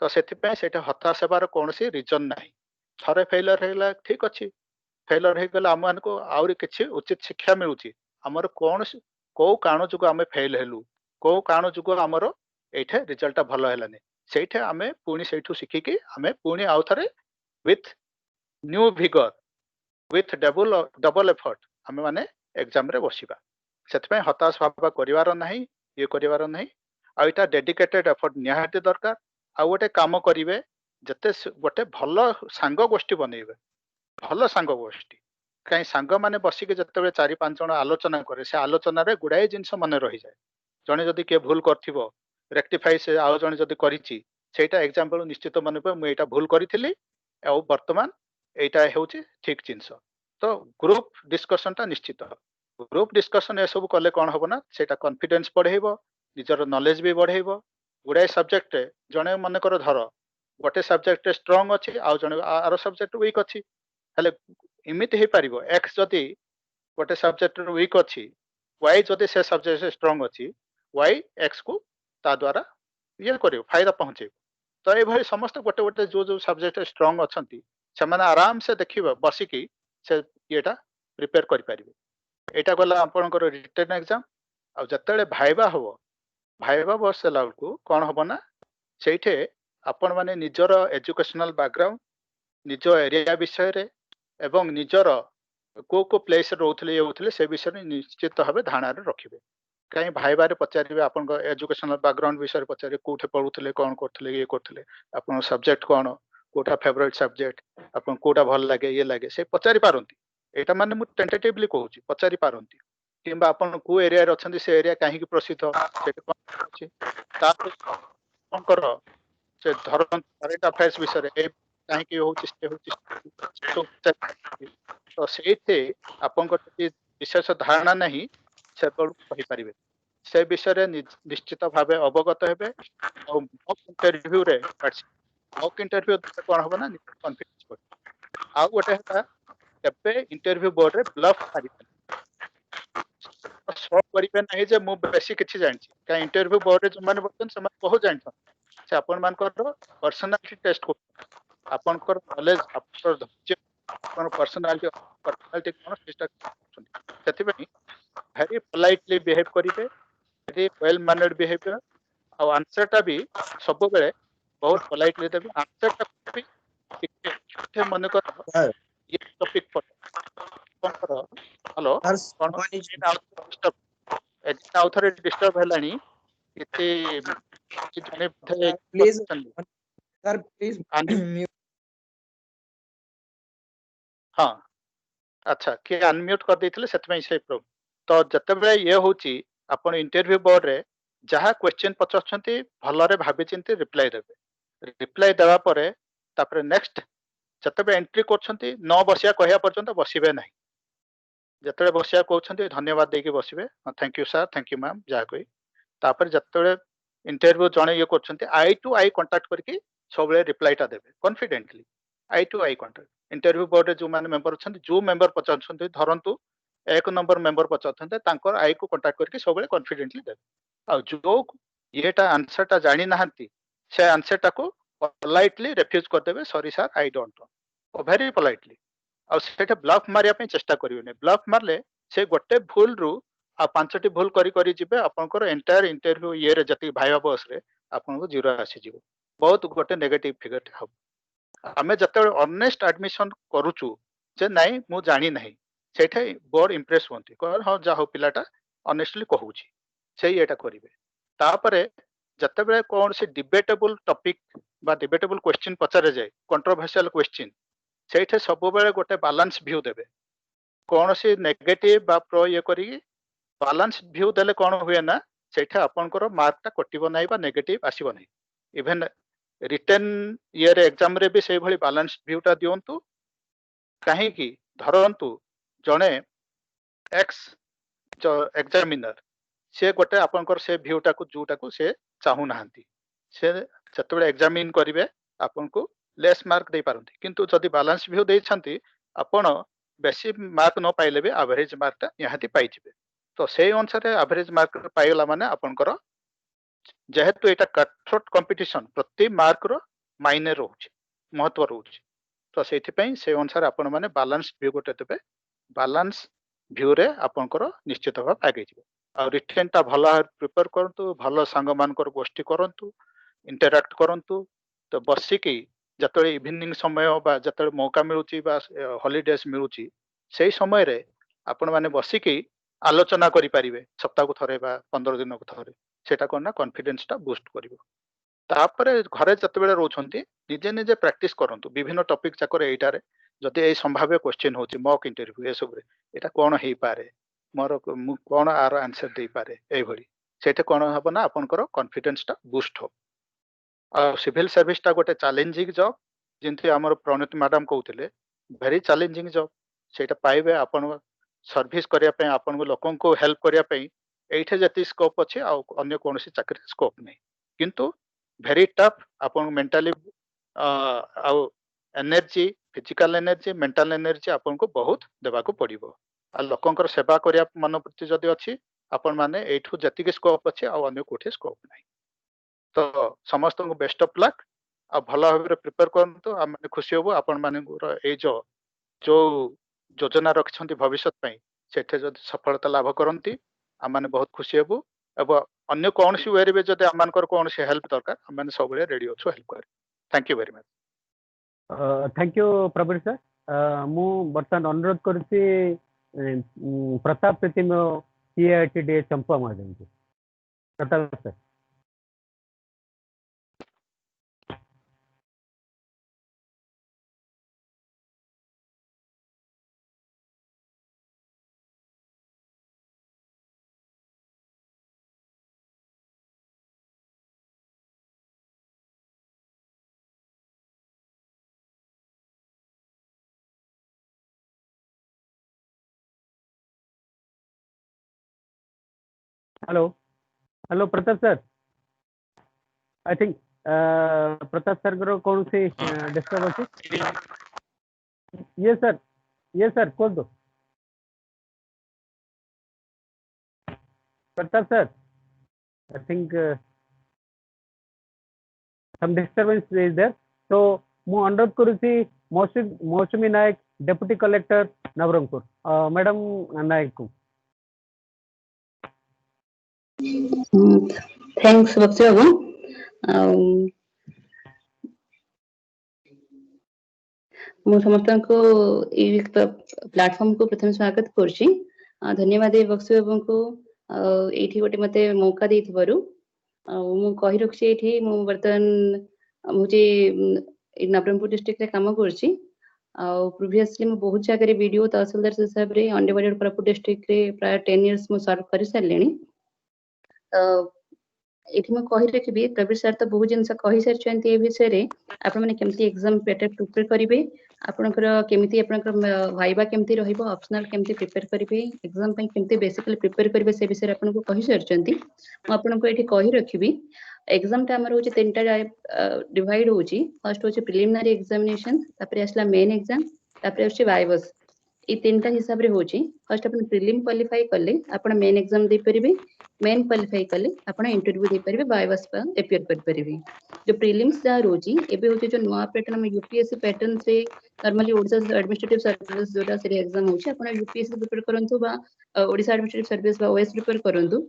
तो सेथि पे सेटा हताश हेबार कौन से रीजन नाही थरे फेलर हेला ठीक अछि फेलर हे गला हम को आउरी किछि उचित शिक्षा मिलुछि हमर कौन को कारण जुगो आमे फेल हेलु को कारण जुगो हमरो एठे रिजल्ट भलो हेलानी सेठे आमे पुणी सेठु सिखि कि आमे पुणी आउथरे with new vigour with double effort आमे माने एग्जाम रे बसिबा सेतपे हताश भाबा करिवार नाही ये करिवार नाही आ एटा डेडिकेटेड एफर्ट निहाती दरकार आ गोटे काम करिवे जते गोटे भलो सांग गोष्ठी बनेइबे भलो सांग गोष्ठी कहीं सांग माने बसिके जते 4-5 जण आलोचना करे से आलोचना रे गुडाई जिंस मने रहि जाय जने जदी के भूल करथिबो रेक्टिफाई से आउ जने जदी करिछि सेटा एग्जांपल निश्चित मने पे मु एटा भूल करिथिली आ वर्तमान एटा हेउछि ठीक जिंस तो ग्रुप डिस्कशन ता निश्चित ग्रुप डिस्कशन ए सब कले कोन होबो ना सेटा कॉन्फिडेंस बढ़ेइबो निजर नॉलेज भी बढ़ेइबो गुडाई सब्जेक्ट जने मने कर धर गोटे सब्जेक्ट स्ट्रांग अछि आ जने आरो सब्जेक्ट वीक अछि हेले इमित हे पारिबो एक्स जदी गोटे सब्जेक्ट वीक अछि वाई जदी से सब्जेक्ट स्ट्रांग अछि वाई एक्स को ता द्वारा ये करियो फायदा पहुंचे तो ए भली समस्त गोटे गोटे जो सब्जेक्ट स्ट्रांग अछंती से माने आराम से देखिबो बसिकी से येटा प्रिपेयर करि पारिबो एटा गला आपनकर रिटन एग्जाम आ जतेले भाइबा बसला को कोन हबो ना सेठे आपण माने निजर एजुकेशनल बैकग्राउंड निज एरिया विषय रे एवं निजर को प्लेस रोथले होथले से विषय रे निश्चित भाबे धारणा रे रखिबे कहीं भाई बारे पचारे आपन एजुकेशनल बैकग्राउंड विषय पचारे कोठे पढुथले कोन करथले ये करथले आपन सब्जेक्ट कोन कोटा फेवरेट सब्जेक्ट आपन कोटा भल लागे ये लागे से पचारि पारंती एटा माने मु टेंटेटिवली कहूची पचारि पारंती किंबा आपन को एरिया रे अछंती से एरिया काहे कि प्रसिद्ध सेटा कोन अछि तापर कोन कर से धरन करंट अफेयर्स विषय रे काहे कि होची से होची तो सेते आपन को विशेष धारणा नहीं से कहि परिबे से विषय रे निश्चित भावे अवगत हेबे और मॉक इंटरव्यू रे मॉक इंटरव्यू कोन होबा ना कॉन्फिडेंस आ गोटे है केबे इंटरव्यू बोर्ड रे ब्लफ मारिबे शॉर्ट करिबे नहीं जे मु बेसी किछि जानछि का इंटरव्यू बोर्ड रे जो माने बतन से बहुत जानछन से अपन मान को पर्सनालिटी टेस्ट को अपन को नॉलेज अपन धैर्य अपन पर्सनालिटी कोन चेष्टा सेति पे very politely behave करिवे very well mannered behavior और आंसर टा भी सब बेले बहुत politely देबे आंसर टा भी ठीक मन कर ये टॉपिक पर कोन कर हेलो कोन एटा आउथरे डिस्टर्ब हेलानी इते कि जने प्लीज सर प्लीज हां अच्छा के अनम्यूट कर देथिले सेतमै से प्रॉब्लम तो जते बेले ये होची अपन इंटरव्यू बोर्ड रे जहा क्वेश्चन पचारछंती भलरे भाबे चिंती रिप्लाई देवा परे तापर नेक्स्ट जते बेले एंट्री करछंती न बसिया कहया पर्यंत बसिबे नाही जते बसिया कहउछंती धन्यवाद देके बसिबे thank you sir thank you ma'am जा कोई तापर जते बेले इंटरव्यू जणे ये करछंती आई टू आई कांटेक्ट करके सबले रिप्लाई टा देबे confidently eye to eye contact interview board रे जो माने मेंबर छंती जो मेंबर पचारछंती धरंतु एक नंबर मेंबर पचारछंती तांकर आई को कांटेक्ट करके सबले कॉन्फिडेंटली देबे आ जो येटा आंसर टा जानि नाहंती से आंसर टा को पोलाइटली रिफ्यूज कर देबे sorry sir I don't know very politely आ सेटा ब्लफ मारिया पे चेष्टा करियोने ब्लफ मारले से गोटे भूल रु आ पांचटी भूल करी जिबे आपनकर एंटायर इंटरव्यू ये रे जति भाइबा बस रे आपनको जीरो आसी जिवो बहुत गोटे नेगेटिव फिगर हम आमे जते ऑनेस्ट एडमिशन करूचु जे नाही मु जानि नाही सेठे बोर्ड इंप्रेस होंती कहर हां जा हो पिलाटा ऑनेस्टली कहूची सेही एटा करिवे तापरे जते बेले कोन से डिबेटेबल टॉपिक बा डिबेटेबल क्वेश्चन पचारे जाय कंट्रोवर्शियल क्वेश्चन सेठे सब बेले गोटे बैलेंस व्यू देबे कोन से नेगेटिव बा प्रो ये करी बैलेंस व्यू देले कोन हुए ना सेठे आपनकर मार्क टा कटिबो नाही बा नेगेटिव आसीबो नाही इवन रिटन ईयर एग्जाम रे भी से भली बैलेंस व्यू टा दियंतु काहे कि धरंतु जणे एक्स जो एग्जामिनर से गोटे आपनकर से व्यू टा को जूटा को से चाहू नाहंती से जतबे एग्जामिन करिवे आपन को लेस मार्क दे पारंती किंतु जदि बैलेंस व्यू दे छंती आपण बेसी मार्क न पाइले भी एवरेज मार्क ता यहाती पाइ जिवे तो से अनुसार एवरेज मार्क पाइला माने आपनकर जेहेतु एटा कटथ्रोट कंपटीशन प्रति मार्क रो मायने रहउछ महत्व रहउछ तो सेथि पई से अनुसार आपण माने बैलेंस व्यू गोटे देबे बैलेंस व्यू रे आपनकर निश्चित भाव आगे जिवे आ रिटेन ता भला प्रिपेयर करंतु भलो संग मानकर गोष्ठी करंतु इंटरैक्ट करंतु तो बसी की जतले इवनिंग समय बा जतले मौका मिलुची बा हॉलिडेज मिलुची सेही समय रे आपण माने बसी की आलोचना करि परिबे सप्ताह को थरे बा 15 दिन को थरे सेटा कोन कॉन्फिडेंस टा बूस्ट करिवो तापरे घरे जते बेले रोछंती निजे निजे प्रैक्टिस करंतु विभिन्न टॉपिक जाकर एटारे जदि ए संभाव्य क्वेश्चन होची मॉक इंटरव्यू ए सब रे एटा कोन हेई पारे मोर कोन आर आंसर दे पारे ए भली सेटे कोन हबो ना आपनकर कॉन्फिडेंस टा बूस्ट हो आ सिविल सर्विस टा गोटे चैलेंजिंग जॉब जिंति हमर प्रणित मैडम कहउतले वेरी चैलेंजिंग जॉब सेटा पाइबे आपन सर्विस करिया पे आपन लोकन को हेल्प करिया पे एठे जति स्कोप अछि आ अन्य कोनोसी चाकरी स्कोप नै किंतु वेरी टफ आपन मेंटली आ energy physical energy mental energy आपन को बहुत देबा को पड़िबो आ लोकंकर सेवा करिया मनोवृत्ति जदि अछि आपन माने एठु जति के स्कोप अछि आ अन्य कोठे स्कोप नै तो समस्त को बेस्ट ऑफ लक आ भला भाबरे प्रिपेयर करंतु आ माने खुशी होबो आपन माने ए जो योजना रखछंती भविष्य पई सेठे जदि सफलता लाभ करंती आ माने बहुत खुशी हेबो एबो अन्य कौन सी वे रे जदि आमनकर कौन सी हेल्प दरकार हम सब रेडी अच्छु हेल्प कर। Thank you very much. Thank you Praveen sir. मु बर्तमान अनुरोध करुच्ची प्रताप प्रीतिम CITDA चंपा मैडम को। Pratap sir. Hello hello Pratap sir. I think Pratap sir को कौन सी डिस्टर्ब अच्छी। ये सर कौन दो Pratap sir. I think some disturbance is there. So ମୁଁ ଅନୁରୋଧ କରୁଛି Mousumi Nayak deputy collector Nabarangpur madam Nayak କୁ। थैंक्स बक्सी बाबू। मु समस्त को प्लेटफॉर्म को प्रथम स्वागत करुछि। धन्यवाद बक्सी बाबू को एठी गोटे मते मौका देथिबारु। मु कहि रखछि एठी मु वर्तमान मुझे नवरंगपुर डिस्ट्रिक्ट रे काम करछि। प्रीवियसली मु बहुत जगह वीडियो तहसीलदार हिसाब रे अनडिवाइडेड कोरापुट डिस्ट्रिक्ट रे प्राय 10 इयर्स मु सर्व करि सारलेनी। एठी मैं कहि रखिबी प्रवीण सर तो बहुत जिनस कहि सारछन्ती ए विषय रे आपण माने केमती एग्जाम बेटर प्रिपेयर करिवे आपनकर केमती आपनकर वाइबा केमती रहिबो ऑप्शनल केमती प्रिपेयर करिवे एग्जाम पई केमती बेसिकली प्रिपेयर करिवे से विषय रे आपण को कहि सारछन्ती। म आपण को एठी कहि रखिबी एग्जाम टा हमर होची तीनटा डिवाइड होची। फर्स्ट होची प्रिलिमिनरी एग्जामिनेशन तापरे असला मेन एग्जाम तापरे होची वाइवास ई तीनटा हिसाब रे होची। फर्स्ट अपन प्रिलिम क्वालिफाई करले आपण मेन एग्जाम दे परिबे मेन क्वालिफाई करले आपण इंटरव्यू दे परिबे वाइवास पर अपियर कर परिबे। जो प्रीलिम्स जा रोजी एबे होची जो नवा पैटर्न में यूपीएससी पैटर्न से नॉर्मली ओडिशा एडमिनिस्ट्रेटिव सर्विस जोटा से एग्जाम होची आपण यूपीएससी प्रिपेयर करंतु बा ओडिशा एडमिनिस्ट्रेटिव सर्विस बा ओएस प्रिपेयर करंतु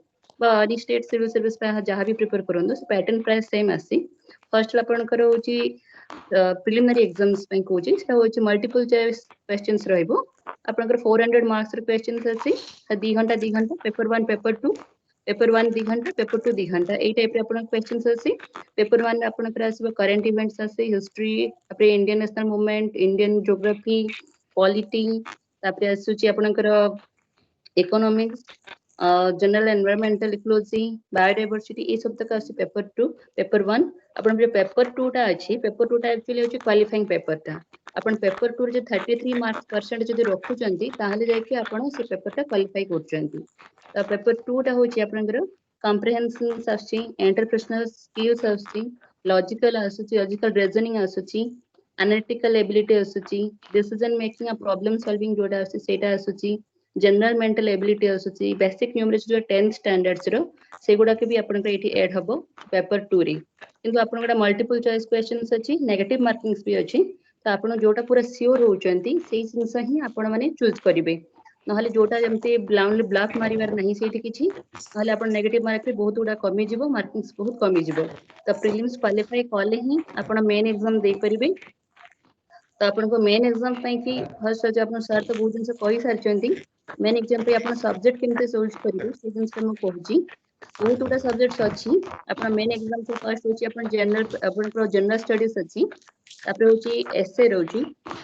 बा अनि स्टेट सिविल सर्विस पे जहां भी प्रिपेयर करंतु से पैटर्न प्राय सेम आसी। फर्स्ट आपनकर होची प्रिलिमिनरी एग्जाम्स पे कोची सेटा होची मल्टीपल चॉइस क्वेश्चंस रहइबो आपनकर 400 मार्क्स रे क्वेश्चंस अछि 2 घंटा पेपर 1 पेपर 2 पेपर 1 2 घंटा पेपर 2 2 घंटा एई टाइप रे आपन क्वेश्चंस अछि। पेपर 1 आपनकर आसीबो करंट इवेंट्स अछि हिस्ट्री तापरे Indian national movement Indian geography polity तापरे आसुची आपनकर economics general environmental ecology biodiversity ए सब तक अछि पेपर 2 पेपर 1 अपन जे पेपर 2 टा अछि पेपर 2 टा एक्चुअली होची क्वालिफाइंग पेपर टा अपन पेपर 2 रे जे 33 मार्क्स परसेंट जदि रखु चंती ताहले जाय कि आपण से पेपर टा क्वालिफाई कर चंती। त पेपर 2 टा होची आपनकर कॉम्प्रिहेंशन आछि एंटरप्रेन्योरशिप स्किल्स आछि लॉजिकल आछि लॉजिकल रीजनिंग आछि एनालिटिकल एबिलिटी आछि डिसीजन मेकिंग आ प्रॉब्लम सॉल्विंग जोटा आछि सेटा आछि जनरल मेंटल एबिलिटी आछि बेसिक न्यूमरेसी जो 10th स्टैंडर्ड्स रो सेगुडा के भी आपन एठी ऐड हबो पेपर 2 रे। किंतु आपन गोटा मल्टीपल चॉइस क्वेश्चंस अछि नेगेटिव मार्किंग्स भी अछि त आपन जोटा पूरा सियोर होचंती सेही जिंस ही आपन माने चूज करिवे नहले जोटा जमते ब्लॉक मारिवार नहीं सेठी किछि नहले आपन नेगेटिव मार्क रे बहुत गुडा कमी जिवो मार्किंग्स बहुत कमी जिवो। त प्रीलिम्स क्वालिफाई करले ही आपन मेन एग्जाम दे परिबे। तो आपन को मेन एग्जाम पई कि फर्स्ट जे आपन सर तो बहुत दिन से कहि सारचंती मेन एग्जाम पे आपन सब्जेक्ट केमते चूज करिवे से जिंस पे म कहूची बहुत गुडा सब्जेक्ट्स अछि आपन मेन एग्जाम को फर्स्ट होची आपन जनरल स्टडीज अछि तापर होची एसए रहउची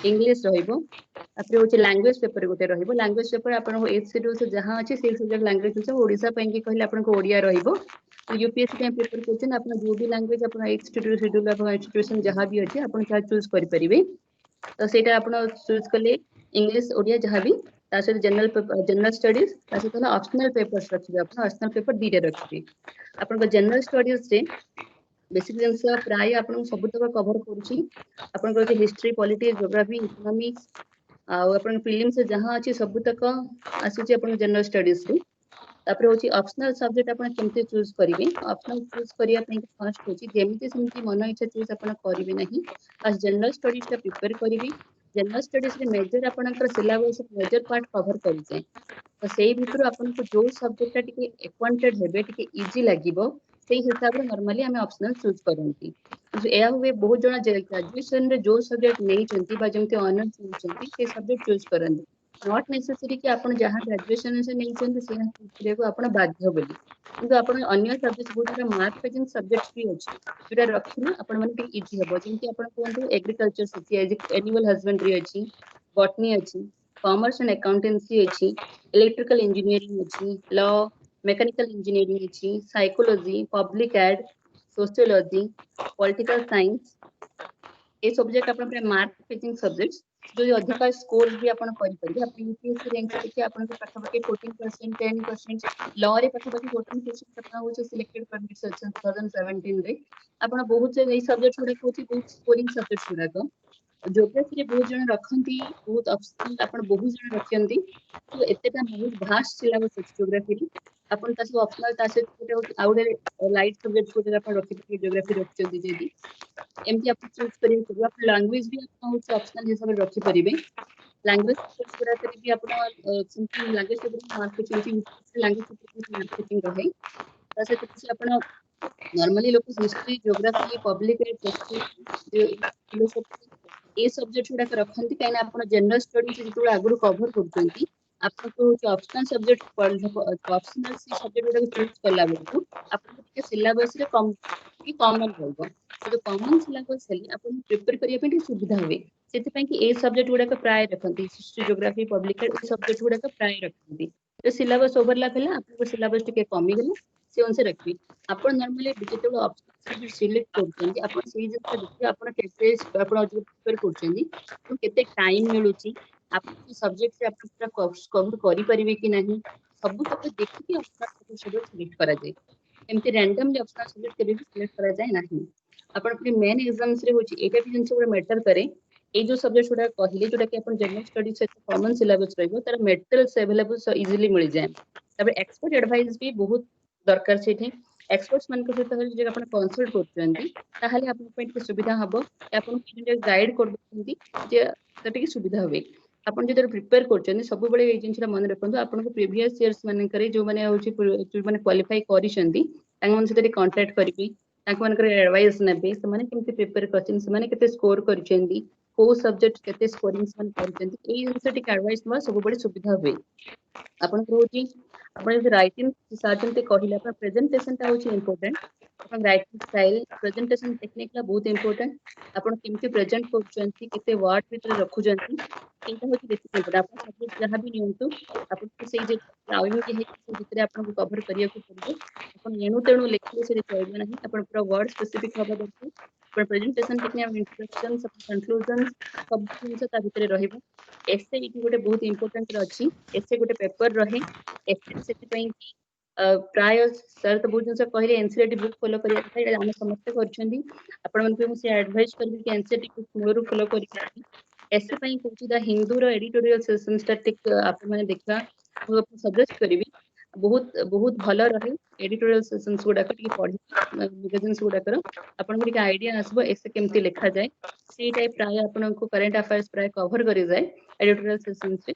इंग्लिश रहइबो तापर होची लैंग्वेज पेपर गोटे रहइबो लैंग्वेज पेपर आपन को एचसीडू से जहां अछि से सब्जेक्ट लैंग्वेज से ओडिसा पई कि कहले आपन को ओडिया रहइबो। तो यूपीएससी पे प्रिपेयर करछन आपन जो भी लैंग्वेज आपन एचसीडू शेड्यूल आपन इंस्टीट्यूशन जहां भी अछि आपन चा चूज करि परिबे। तो सेटा आपन चूज करले इंग्लिश ओडिया जहां भी तासे जनरल स्टडीज तासे तला ऑप्शनल पेपर्स रखिबे आपन ऑप्शनल पेपर दीटे रखिबे। आपन को जनरल स्टडीज से बेसिक जिंस प्राय आपन सब तक कवर करूची आपन को हिस्ट्री पॉलिटी ज्योग्राफी इकोनॉमिक्स आ आपन प्रीलिम्स से जहां अछि सब तक आसीची आपन जनरल स्टडीज रे। तापर होची ऑप्शनल सब्जेक्ट आपन केमते चूज करिवे ऑप्शनल चूज करिया पई फर्स्ट होची जेमते सेमती मन इच्छा चूज आपन करिवे नहीं बस जनरल स्टडीज टा प्रिपेयर करिवे जनरल स्टडीज रे मेजर आपनकर सिलेबस मेजर पार्ट कवर करि जाय तो सेही भितरु आपनको जो सब्जेक्ट टिके एक्वांटेड हेबे टिके इजी लागिबो सेही हिसाब रे नॉर्मली हमें ऑप्शनल चूज करंती एया हुए बहुत जण ग्रेजुएशन रे जो सब्जेक्ट नै चंती बा जेमते ऑनर्स चंती से सब्जेक्ट चूज करंती नॉट नेसेसरी कि आपण जहां ग्रेजुएशन से नै चंती से चूज करे को आपण बाध्य बोली किंतु आपण अन्य सब्जेक्ट बहुत जरा मार्क पेजिंग सब्जेक्ट भी अछि जोरा रखिले आपण माने टिके इजी हेबो जेमते आपण कोंतु एग्रीकल्चर से एनिमल हस्बेंडरी अछि बॉटनी अछि कॉमर्स एंड अकाउंटेंसी अछि इलेक्ट्रिकल इंजीनियरिंग अछि लॉ मैकेनिकल इंजीनियरिंग अछि psychology public ad sociology political science ए सब्जेक्ट आपण पे मार्क पेजिंग सब्जेक्ट्स जो अधिक स्कोर भी आपण करि परिबे आपण यूपीएससी रैंक से देखि आपण के पाठा 14% 10% लॉ रे पाठा 14% आपण हो सिलेक्टेड परमिट सेक्शन 2017 रे आपण बहुत से ए सब्जेक्ट गुडा होची बहुत स्कोरिंग सब्जेक्ट गुडा को ज्योग्राफी रे बहुत जण रखंती बहुत ऑप्शनल आपण बहुत जण रखंती तो एतेटा बहुत भास्ट सिलेबस अछि ज्योग्राफी रे आपण तासे ऑप्शनल तासे आउडे लाइट सब्जेक्ट को आपण रखि ज्योग्राफी रखचंती जेदी एमती आप चूज करिए तो आप लैंग्वेज भी आप होची ऑप्शनल हिसाब रे रखि परिबे लैंग्वेज कोर्स गुडा करी भी आपण सिंपल लैंग्वेज से मार्क पे चंती लैंग्वेज से मार्क पे रहे तासे तो आपण नॉर्मली लोग हिस्ट्री ज्योग्राफी पब्लिक फिलोसॉफी ए सब्जेक्ट गुडा रखंती काइना आपण जनरल स्टडीज जेतु आगुर कवर करचंती आपको ऑप्शनल सब्जेक्ट ऑप्शनल सी सब्जेक्ट गुडा चूज करला बेलू आपको टिके सिलेबस रे कम की कॉमन रहबो तो कॉमन सिलेबस हेली आपन प्रिपेयर करिया पे सुविधा होवे सेति पई कि ए सब्जेक्ट गुडा प्राय रखंती हिस्ट्री ज्योग्राफी पब्लिक ए सब्जेक्ट गुडा प्राय रखंती तो सिलेबस ओवरलैप हैला आपको सिलेबस टिके कमी गेला से उनसे रखबी आपण नॉर्मली जेतेबो ऑप्शन सब्जेक्ट सिलेक्ट करचंती आपण सेही जते देखि आपण केते आपण जो प्रिपेयर करचंती तो केते टाइम मिलुची आपण सब्जेक्ट से आपण पूरा कवर करि परिबे कि नाही सब तक देखि कि ऑप्शनल सब्जेक्ट सिलेक्ट करा जाय एमती रैंडमली ऑप्शनल सब्जेक्ट केबे सिलेक्ट करा जाय नाही आपण अपनी मेन एग्जाम्स रे होची एटा भी जिंस पूरा मैटर करे ए जो सब्जेक्ट गुडा कहले जोटा कि आपण जनरल स्टडी से कॉमन सिलेबस रहबो तार मटेरियल्स अवेलेबल सो इजीली मिल जाय तबे एक्सपर्ट एडवाइस भी बहुत दरकार सेठी एक्सपर्ट्स मान को सहित जे आपण कंसल्ट करचंती ताहाले आपण पॉइंट के सुविधा हबो आपण के गाइड कर दउचंती जे तटे की सुविधा होवे आपण जे प्रिपेयर करचंती सब बेले ए जिंसरा मन रखंतु आपण को प्रीवियस इयर्स माने करे जो माने होची जो माने क्वालिफाई करिसंती तांग मन से कांटेक्ट करबी तांक मानकर एडवाइस नेबे से माने केमति प्रिपेयर करचंती से माने केते स्कोर करचंती को सब्जेक्ट केते स्कोरिंग मान करचंती ए जिंस टिक एडवाइस न सब बड़ी सुविधा होवे आपण कहूची आपण जे राइटिंग साजनते कहिला आपण प्रेजेंटेशन ता होची इंपोर्टेंट आपण राइटिंग स्टाइल प्रेजेंटेशन टेक्निक ला बहुत इंपोर्टेंट आपण केमति प्रेजेंट करचंती केते वर्ड भीतर रखुचंती एटा होची बेसिक इंपोर्टेंट आपण सब्जेक्ट जहां भी नियंतु आपण से जे राउंड जे है से भीतर आपण को कवर करिया को पड़बो आपण एणु तेणु लिखले से चलबो नाही आपण पूरा वर्ड स्पेसिफिक हबा दरकार पर प्रेजेंटेशन टेक्निक इंट्रोडक्शन सब कंक्लूजन सब जिंस ता भीतर रहइबो एसे इटी गोटे बहुत इंपोर्टेंट अछि एसे गोटे पेपर रहे एसे सेति पई कि प्राय सर तो बहुत जिंस कहले एनसीईआरटी बुक फॉलो करिया କଥା हम समस्त करछंदी आपण मन पे से एडवाइस करबी कि एनसीईआरटी बुक मोर फॉलो करिया ऐसे पई कहूची द हिंदू रो एडिटोरियल सेशन स्टैटिक आपण माने देखा सजेस्ट करबी बहुत बहुत भलो रहे एडिटोरियल सेशंस गुडा के पढी मैगजीन्स गुडा कर आपण को आईडिया आसबो ऐसे केमती लिखा जाए सी टाइप प्राय आपण को करंट अफेयर्स प्राय कवर करि जाए एडिटोरियल सेशंस रे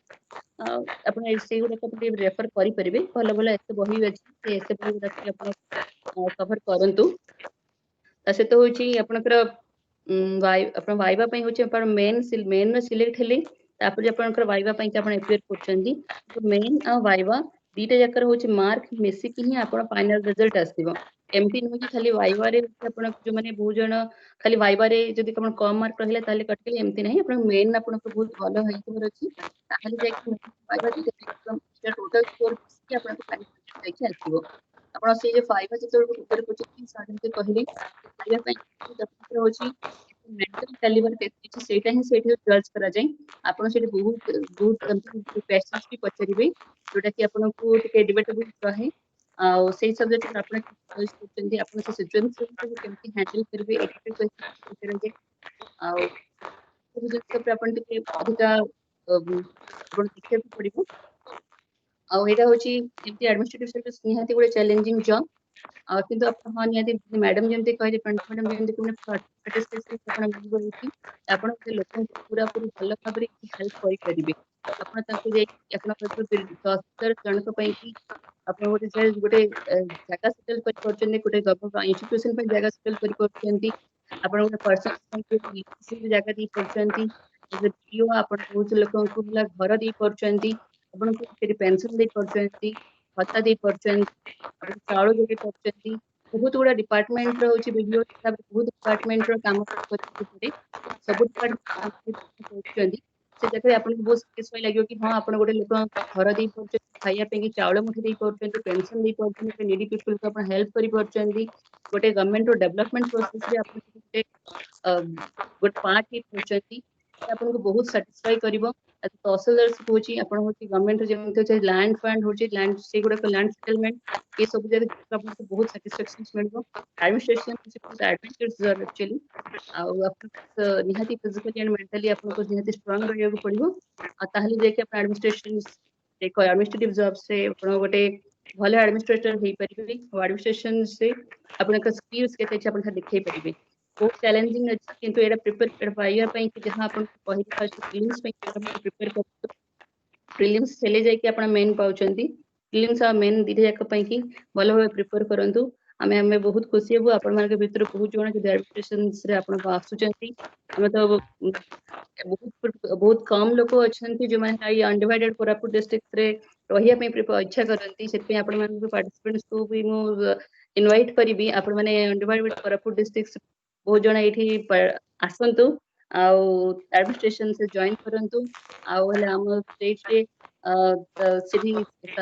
आपण ऐसे गुडा को रेफर करि परिबे भलो भलो ऐसे बही अछि से ऐसे बही गुडा के आपण कवर करंतु तसे तो होची आपनकर आपण वाइवा पई होची आपण मेन सिलेक्ट हेली तापर आपनकर वाइवा पई आपण अपियर करचंदी तो मेन आ वाइवा दीटा जाकर होची मार्क मिसी कि ही आपण फाइनल रिजल्ट आसीबो एमपी नो कि खाली वाइवा रे आपण जो माने बहुत जण खाली वाइवा रे जदी आपण कम मार्क रहिला ताले कटके एमती नहीं आपण मेन आपण बहुत भलो हेइतबर अछि ताहाले जे कि वाइवा दे एकदम टोटल स्कोर कि आपण को फाइनल रिजल्ट देखि आसीबो आपण से जे फाइवा जे तो प्रिपेयर करछि साडन के कहले फाइवा पई दफतर होची मेंटल कैलिबर केति सेटा ही सेठी जज करा जाय आपण सेठी बहुत बहुत क्वेश्चंस भी पचरिबे जोटा कि आपण को टिके डिबेटेबल रहे आ सेही सब्जेक्ट पर आपण चॉइस करछंती आपण से सिचुएशन को केमति हैंडल करबे एटा क्वेश्चन करे जे आ सब्जेक्ट पर आपण टिके अधिका आपण देखिया पड़िबो आ एटा होची एमती एडमिनिस्ट्रेटिव सर्विस निहाती गोटे चैलेंजिंग जॉब କିନ୍ତୁ ଆପଣ ହଁ ନିହାତି ମ୍ୟାଡାମ ଯେମିତି କହିଲେ ପ୍रणୀତା ମ୍ୟାଡାମ ଯେମିତି କହିଲେ ସାଟିସ୍ଫାକ୍ସନ ଆପଣ ମିଳିବ ଏଇଠି ଆପଣ ଗୋଟେ ଲୋକଙ୍କୁ ପୁରାପୁରି ଭଲ ଭାବରେ ହେଲ୍ପ କରିପାରିବେ। ଆପଣ ତାଙ୍କୁ ଯାଇକି ଆପଣଙ୍କ 10,000 ଜଣଙ୍କ ପାଇଁ କି ଆପଣ ଗୋଟେ ଜାଗା ସେଟେଲ କରିପାରୁଛନ୍ତି, ଗୋଟେ ଇନଷ୍ଟିଟ୍ୟୁସନ ପାଇଁ ଜାଗା ସେଟେଲ କରିପାରୁଛନ୍ତି, ଆପଣ ଗୋଟେ ପର୍ସନ ପାଇଁ ଜାଗା ଦେଇପାରୁଛନ୍ତି, ଭିଡିଓ ଆପଣ ବହୁତ ଲୋକଙ୍କୁ ହେଲା ଘର ଦେଇପାରୁଛନ୍ତି, ଆପଣଙ୍କୁ ସେଠି ପେନସନ ଦେଇପାରୁଛନ୍ତି, ଭତ୍ତା ଦେଇପାରୁଛନ୍ତି, ଆପଣ ଚାଉଳ ଯୋଗାଇ ପାରୁଛନ୍ତି। ବହୁତ ଗୁଡା ଡିପାର୍ଟମେଣ୍ଟ ର ହଉଛି ଭିଡିଓ ହିସାବରେ ବହୁତ ଡିପାର୍ଟମେଣ୍ଟ ର କାମ କରିବାକୁ ପଡେ। ସବୁ ଡିପାର୍ଟମେଣ୍ଟ କରୁଛନ୍ତି ସେ ଜାଗାରେ ଆପଣଙ୍କୁ ବହୁତ ସାଟିସ୍ଫାଇ ଲାଗିବ କି ହଁ ଆପଣ ଗୋଟେ ଲୋକ ଘର ଦେଇପାରୁଛନ୍ତି, ଖାଇବା ପାଇଁ କି ଚାଉଳ ମୁଠେ ଦେଇପାରୁଛନ୍ତି, ପେନସନ ଦେଇପାରୁଛନ୍ତି, ନିଡି ପିପୁଲକୁ ଆପଣ ହେଲ୍ପ କରିପାରୁଛନ୍ତି, ଗୋଟେ ଗଭର୍ଣ୍ଣମେଣ୍ଟ ର ଡେଭଲପମେଣ୍ଟ ପ୍ରୋସେସ ରେ ଆପଣ ଗୋଟେ ପାର୍ଟ ହେଇପାରୁଛନ୍ତି, ଆପଣଙ୍କୁ ବହୁତ ସାଟିସ୍ଫାଇ କରିବ। ତହସିଲଦାର ହଉଛି ଆପଣ ହଉଛି ଗଭର୍ଣ୍ଣମେଣ୍ଟ ଯେମିତି ହଉଛି ଲ୍ୟାଣ୍ଡ ଫଣ୍ଡ ହଉଛି ଲ୍ୟାଣ୍ଡ ସେଗୁଡାକ ଲ୍ୟାଣ୍ଡ ସେଟଲମେଣ୍ଟ ଏ ସବୁ ଜାଗାରେ ଆପଣଙ୍କୁ ବହୁତ ସାଟିସ୍ଫାକ୍ସନ ମିଳିବ। ଆଡମିନିଷ୍ଟ୍ରେସନ ବହୁତ ଆଡଭେଞ୍ଚରସ୍ ଆକ୍ଚୁଆଲି ଆଉ ଆପଣ ନିହାତି ଫିଜିକାଲି ଆଣ୍ଡ ମେଣ୍ଟାଲି ଆପଣଙ୍କୁ ନିହାତି ଷ୍ଟ୍ରଙ୍ଗ ରହିବାକୁ ପଡିବ ଆଉ ତାହେଲେ ଯାଇକି ଆପଣ ଆଡମିନିଷ୍ଟ୍ରେଟିଭ ଜବ୍ସ ରେ ଆପଣ ଗୋଟେ ଭଲ ଆଡମିନିଷ୍ଟ୍ରେଟର ହେଇପାରିବେ ଆଉ ଆଡମିନିଷ୍ଟ୍ରେସନ ରେ ଆପଣଙ୍କ ସ୍କିଲ୍ସ କେତେ ଅଛି ଆପଣ ଦେଖେଇ ପାରିବେ। ବହୁତ ଚ୍ୟାଲେଞ୍ଜିଂ ଅଛି କିନ୍ତୁ ଏଇଟା ପ୍ରିପେୟାର ପାଇବା ପାଇଁ କି ଯାହା ଆପଣଙ୍କୁ କହିଲି ଫାର୍ଷ୍ଟ ପ୍ରିଲିମ୍ସ ପାଇଁ ପ୍ରିପେୟାର କରନ୍ତୁ। ପ୍ରିଲିମ୍ସ ହେଲେ ଯାଇକି ଆପଣ ମେନ୍ ପାଉଛନ୍ତି। ପ୍ରିଲିମ୍ସ ଆଉ ମେନ୍ ଦିଟା ଯାକ ପାଇଁ କି ଭଲ ଭାବେ ପ୍ରିପେୟାର କରନ୍ତୁ। ଆମେ ବହୁତ ଖୁସି ହବୁ ଆପଣମାନଙ୍କ ଭିତରୁ ବହୁତ ଜଣ ଯଦି ଆଡମିନିଷ୍ଟ୍ରେସନରେ ଆପଣ ଆସୁଛନ୍ତି। ଆମେ ତ ବହୁତ କମ ଲୋକ ଅଛନ୍ତି ଯୋଉମାନେ ଏଇ ଅନଡିଭାଇଡେଡ କୋରାପୁଟ ଡିଷ୍ଟ୍ରିକ୍ଟରେ ରହିବା ପାଇଁ ଇଚ୍ଛା କରନ୍ତି। ସେଥିପାଇଁ ଆପଣମାନଙ୍କୁ ପାର୍ଟିସିପେଣ୍ଟସକୁ ବି ମୁଁ ଇନଭାଇଟ୍ କରିବି ଆପଣମାନେ ଅନଡିଭାଇଡେଡ କୋରାପୁଟ ଡିଷ୍ଟ୍ରିକ୍ଟ ବହୁତ ଜଣ ଏଇଠି ଆସନ୍ତୁ ଆଉ ଆଡମିନିଷ୍ଟ୍ରେସନରେ ଜଏନ କରନ୍ତୁ ଆଉ ହେଲେ ଆମ ଷ୍ଟେଟରେ ସେଠି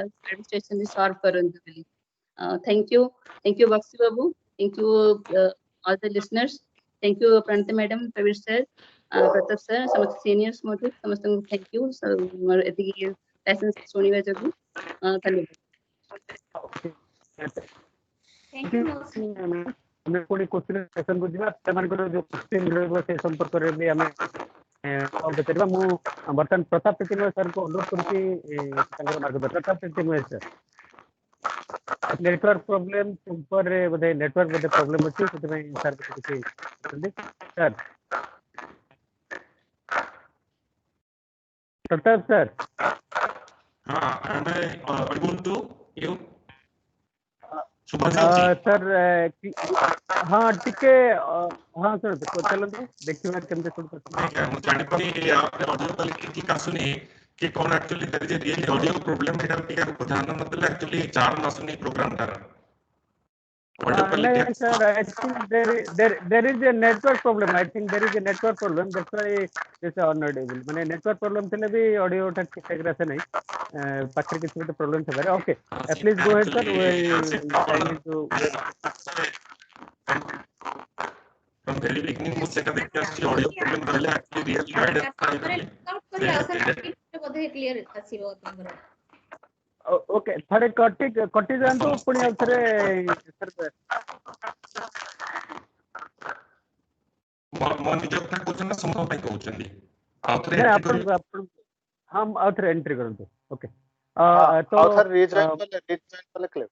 ଆଡମିନିଷ୍ଟ୍ରେସନରେ ସର୍ଭ କରନ୍ତୁ ବୋଲି। Thank you Bakshi Babu, thank you all the listeners, thank you Pranita madam, Pravir sir, Pratap sir, ସମସ୍ତ ସିନିୟର୍ସ ମଧ୍ୟ ସମସ୍ତଙ୍କୁ thank you ମୋର ଏତିକି ପ୍ୟାସେନ୍ସ ଶୁଣିବା ଯୋଗୁଁ ଧନ୍ୟବାଦ। Thank you most. ଆମେ ପୁଣି କୋଶ୍ଚିନ୍ ସେସନକୁ ଯିବା ସେମାନଙ୍କର ଯୋଉ କୋଶ୍ଚିନ୍ ରହିବ ସେ ସମ୍ପର୍କରେ ବି ଆମେ କରିବା। ମୁଁ ବର୍ତ୍ତମାନ ପ୍ରତାପ ପ୍ରୀତିମୟ ସାର୍ଙ୍କୁ ଅନୁରୋଧ କରୁଛି ତାଙ୍କର ମାର୍ଗଦର୍ଶନ। Pratap Pritimay sir network problem ଉପରେ ବୋଧେ ନେଟୱାର୍କ ବୋଧେ ପ୍ରୋବ୍ଲେମ ଅଛି ସେଥିପାଇଁ ସାର୍ କିଛି ସାର୍ प्रताप सर सर हाँ टिके हाँ सर चलते देखिए केमते कि कौन actually there is a real audio problem एटा टिका ध्यान नतले एक्चुअली चार नसुनी प्रोग्राम तार नहीं sir, I think there is a network problem. I think there is a network problem. That's why it's unaudible. माने network problem ଥିଲେ भी audio ଟା ठीक ठाक रहता नहीं पाखरे किसी भी problem थे बारे. Okay, please go ahead sir. I need to from very beginning मुझसे कभी क्या audio problem रहले actually real bad बोधे क्लियर आसीबो आपनकर. ओके थोड़े कटी जातु पुणी आउ थे मो निज कथा कहउछन समझ ପାଇଁ कहउछन हम आउ थे एंट्री करंतु. ओके तो आउ थे रीजॉइन वाले क्लिप.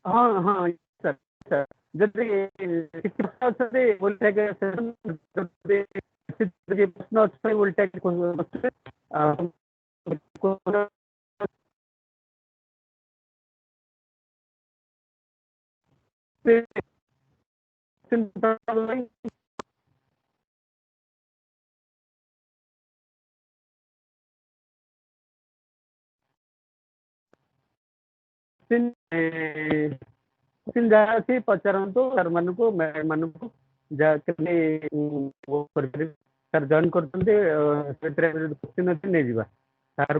हां हां सर सर जदी किसी बोल थे के सेशन प्रश्न ଅଛି will take जहाँ अच्छी पचारतु सर मान को मैडम मान को सर जॉइन कर क्वेश्चन अच्छी नहीं जावा sir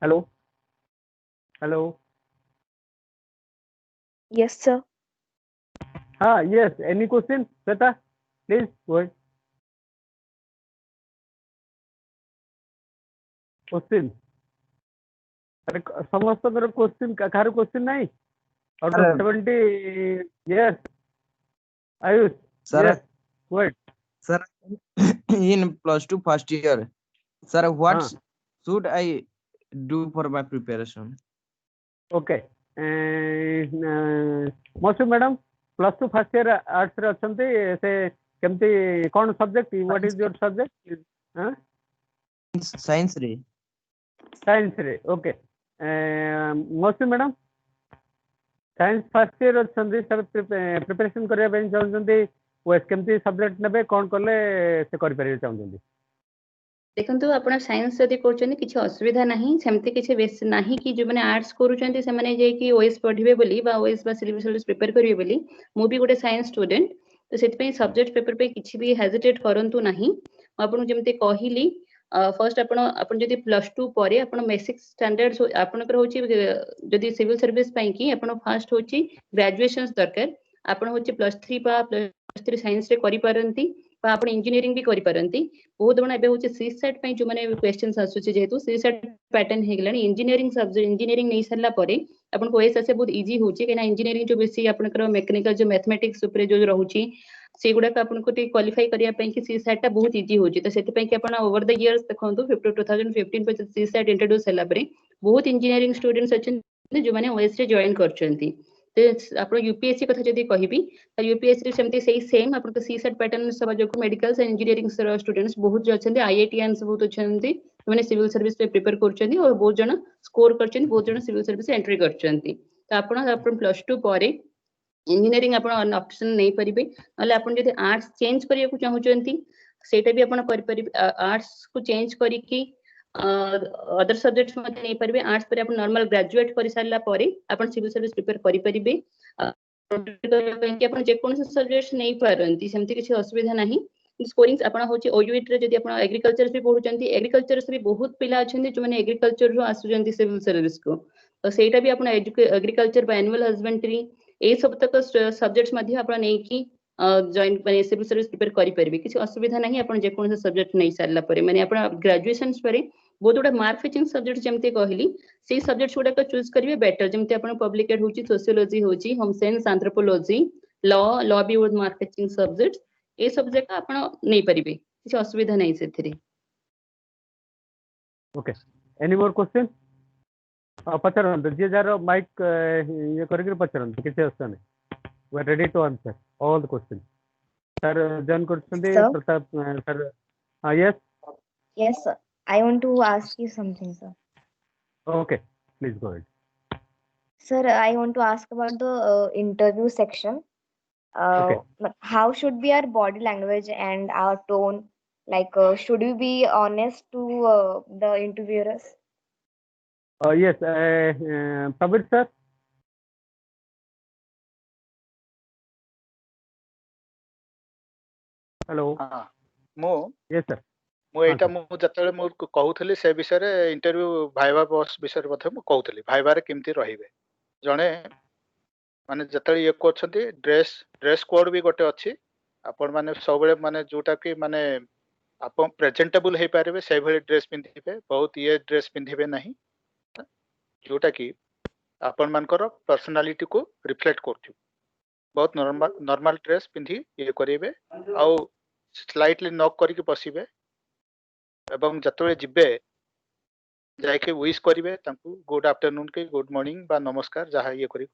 Hello. Hello. Yes, sir. Yes. Any question, Shweta? Please go ahead. Question. अरे समस्त क्वेश्चन काହାର क्वेश्चन नहीं out Sir. Of 70. Yes. Ayush. Sir. Yes. Go ahead. Sir, in +2 first year, sir, what should I do for my preparation? Okay. Mousu madam +2 first year arts रे अछंती से केमती कोन subject what is your subject? Science रे. Science रे. Okay. Mousu madam science first year अछंती सब preparation करिया बेन चाहछंती ओएस केमती सब्जेक्ट नेबे कोन करले से करि परिबे चाहछंती? देखंतु आपण साइंस जदि करछनी किछि असुविधा नाही सेमति किछि बेस नाही कि जो माने आर्ट्स करूछंती से माने जे कि ओएस पढिबे बोली बा ओएस बा सिलेबस प्रिपेयर करिवे बोली मु भी गोटे साइंस स्टूडेंट तो सेति पई सब्जेक्ट पेपर पे किछि भी हेजिटेट करंतु नाही आपण जेमते कहिली फर्स्ट आपण जदि +2 परे आपण बेसिक स्टैंडर्ड्स आपनकर होची जदि सिविल सर्विस पई कि आपण फर्स्ट होची ग्रेजुएशंस दरकार आपण होची +3 बा +3 साइंस रे करि परंती बा आपण इंजीनियरिंग भी करि परंती बहुत बड़ा एबे होची सी सेट पई जो माने क्वेश्चंस आसुची जेहेतु सी सेट पैटर्न हे गेलानी इंजीनियरिंग सब्जेक्ट इंजीनियरिंग नै सरला परे आपण को एस बहुत इजी होची केना इंजीनियरिंग जो बेसी आपनकर मैकेनिकल जो मैथमेटिक्स ऊपर जो रहूची से गुडा का आपन को टी क्वालिफाई करिया पई कि सी सेट ता बहुत इजी होची तो सेति पई कि आपण ओवर द इयर्स देखंतु 2015 पे सी सेट इंट्रोड्यूस हला परे बहुत इंजीनियरिंग स्टूडेंट्स अछन जो माने ओएस रे जॉइन करचंती तो आपण यूपीएससी कथा जदी कहिबी तो यूपीएससी रे सेमती सेही सेम आपण को सी सेट पैटर्न सब जो को मेडिकल से इंजीनियरिंग स्टूडेंट्स बहुत जो अछंती आईआईटीएन्स बहुत अछंती माने सिविल सर्विस पे प्रिपेयर करचंती और बहुत जण स्कोर करचंती बहुत जण सिविल सर्विस एंट्री करचंती तो आपण +2 परे इंजीनियरिंग आपण ऑप्शन नै परिबे नले आपण जदि आर्ट्स चेंज करिया को चाहूचंती सेटा भी आपण कर परिबे आर्ट्स को चेंज करी कि अदर सब्जेक्ट्स मध्ये नै परिबे आर्ट्स पर आपण नॉर्मल ग्रेजुएट करि सारला परे आपण सिविल सर्विस प्रिपेयर करि परिबे कि आपण जे कोन सब्जेक्ट्स नै परंती सेमति किछि असुविधा नाही स्कोरिंग आपण होची ओयूईटी रे जदि आपण एग्रीकल्चर भी पढुचंती एग्रीकल्चर से भी बहुत पिला अछंती जो माने एग्रीकल्चर रो आसुचंती सिविल सर्विस को तो सेटा भी आपण एग्रीकल्चर बा एनुअल हस्बेंडरी ए सब तक सब्जेक्ट्स मध्ये आपण नै कि जॉइन माने सिविल सर्विस प्रिपेयर करि परिबे किछि असुविधा नाही आपण जे कोन सब्जेक्ट नै सारला परे माने आपण ग्रेजुएशंस परे बहुत गुडा मार्क फिचिंग सब्जेक्ट जेमते कहली से सब्जेक्ट्स गुडा को चूज करिवे बेटर जेमते आपण पब्लिकेट होची सोशियोलॉजी होची होम साइंस एंथ्रोपोलॉजी लॉ भी विथ मार्क फिचिंग सब्जेक्ट्स ए सब्जेक्ट आपण नै परिबे किछि असुविधा नै सेथिरे. ओके. Any more question? पचरंत जे जार माइक ये करके पचरंत किसी असता नहीं we are ready to answer all the question. Sir join करछंती Pratap sir. Yes Yes, sir. I want to ask you something, sir. Okay please go ahead. Sir, I want to ask about the interview section. How should be our body language and our tone? Like, should we be honest to the interviewers? Yes, Prabir sir. Hello. मो yes sir. मो एटा मो जतले मो कहउथली से विषय रे interview viva boss विषय रे मध्ये मो कहउथली भाइबा रे केमती रहिबे जणे माने जतले ये कोछंती ड्रेस कोड भी गोटे अछि आपण माने सबले माने जोटा कि माने आपण प्रेजेंटेबल हे पारिबे से भली ड्रेस पिंधिबे बहुत ये ड्रेस पिंधिबे नहीं जोटा कि आपण मानकर पर्सनालिटी को रिफ्लेक्ट करथि बहुत नॉर्मल ड्रेस पिंधि ये करिवे आ स्लाइटली नॉक करके बसिबे एवं जतले जिबे जाके विश करिवे तांकू गुड आफ्टरनून के गुड मॉर्निंग बा नमस्कार जहा ये करी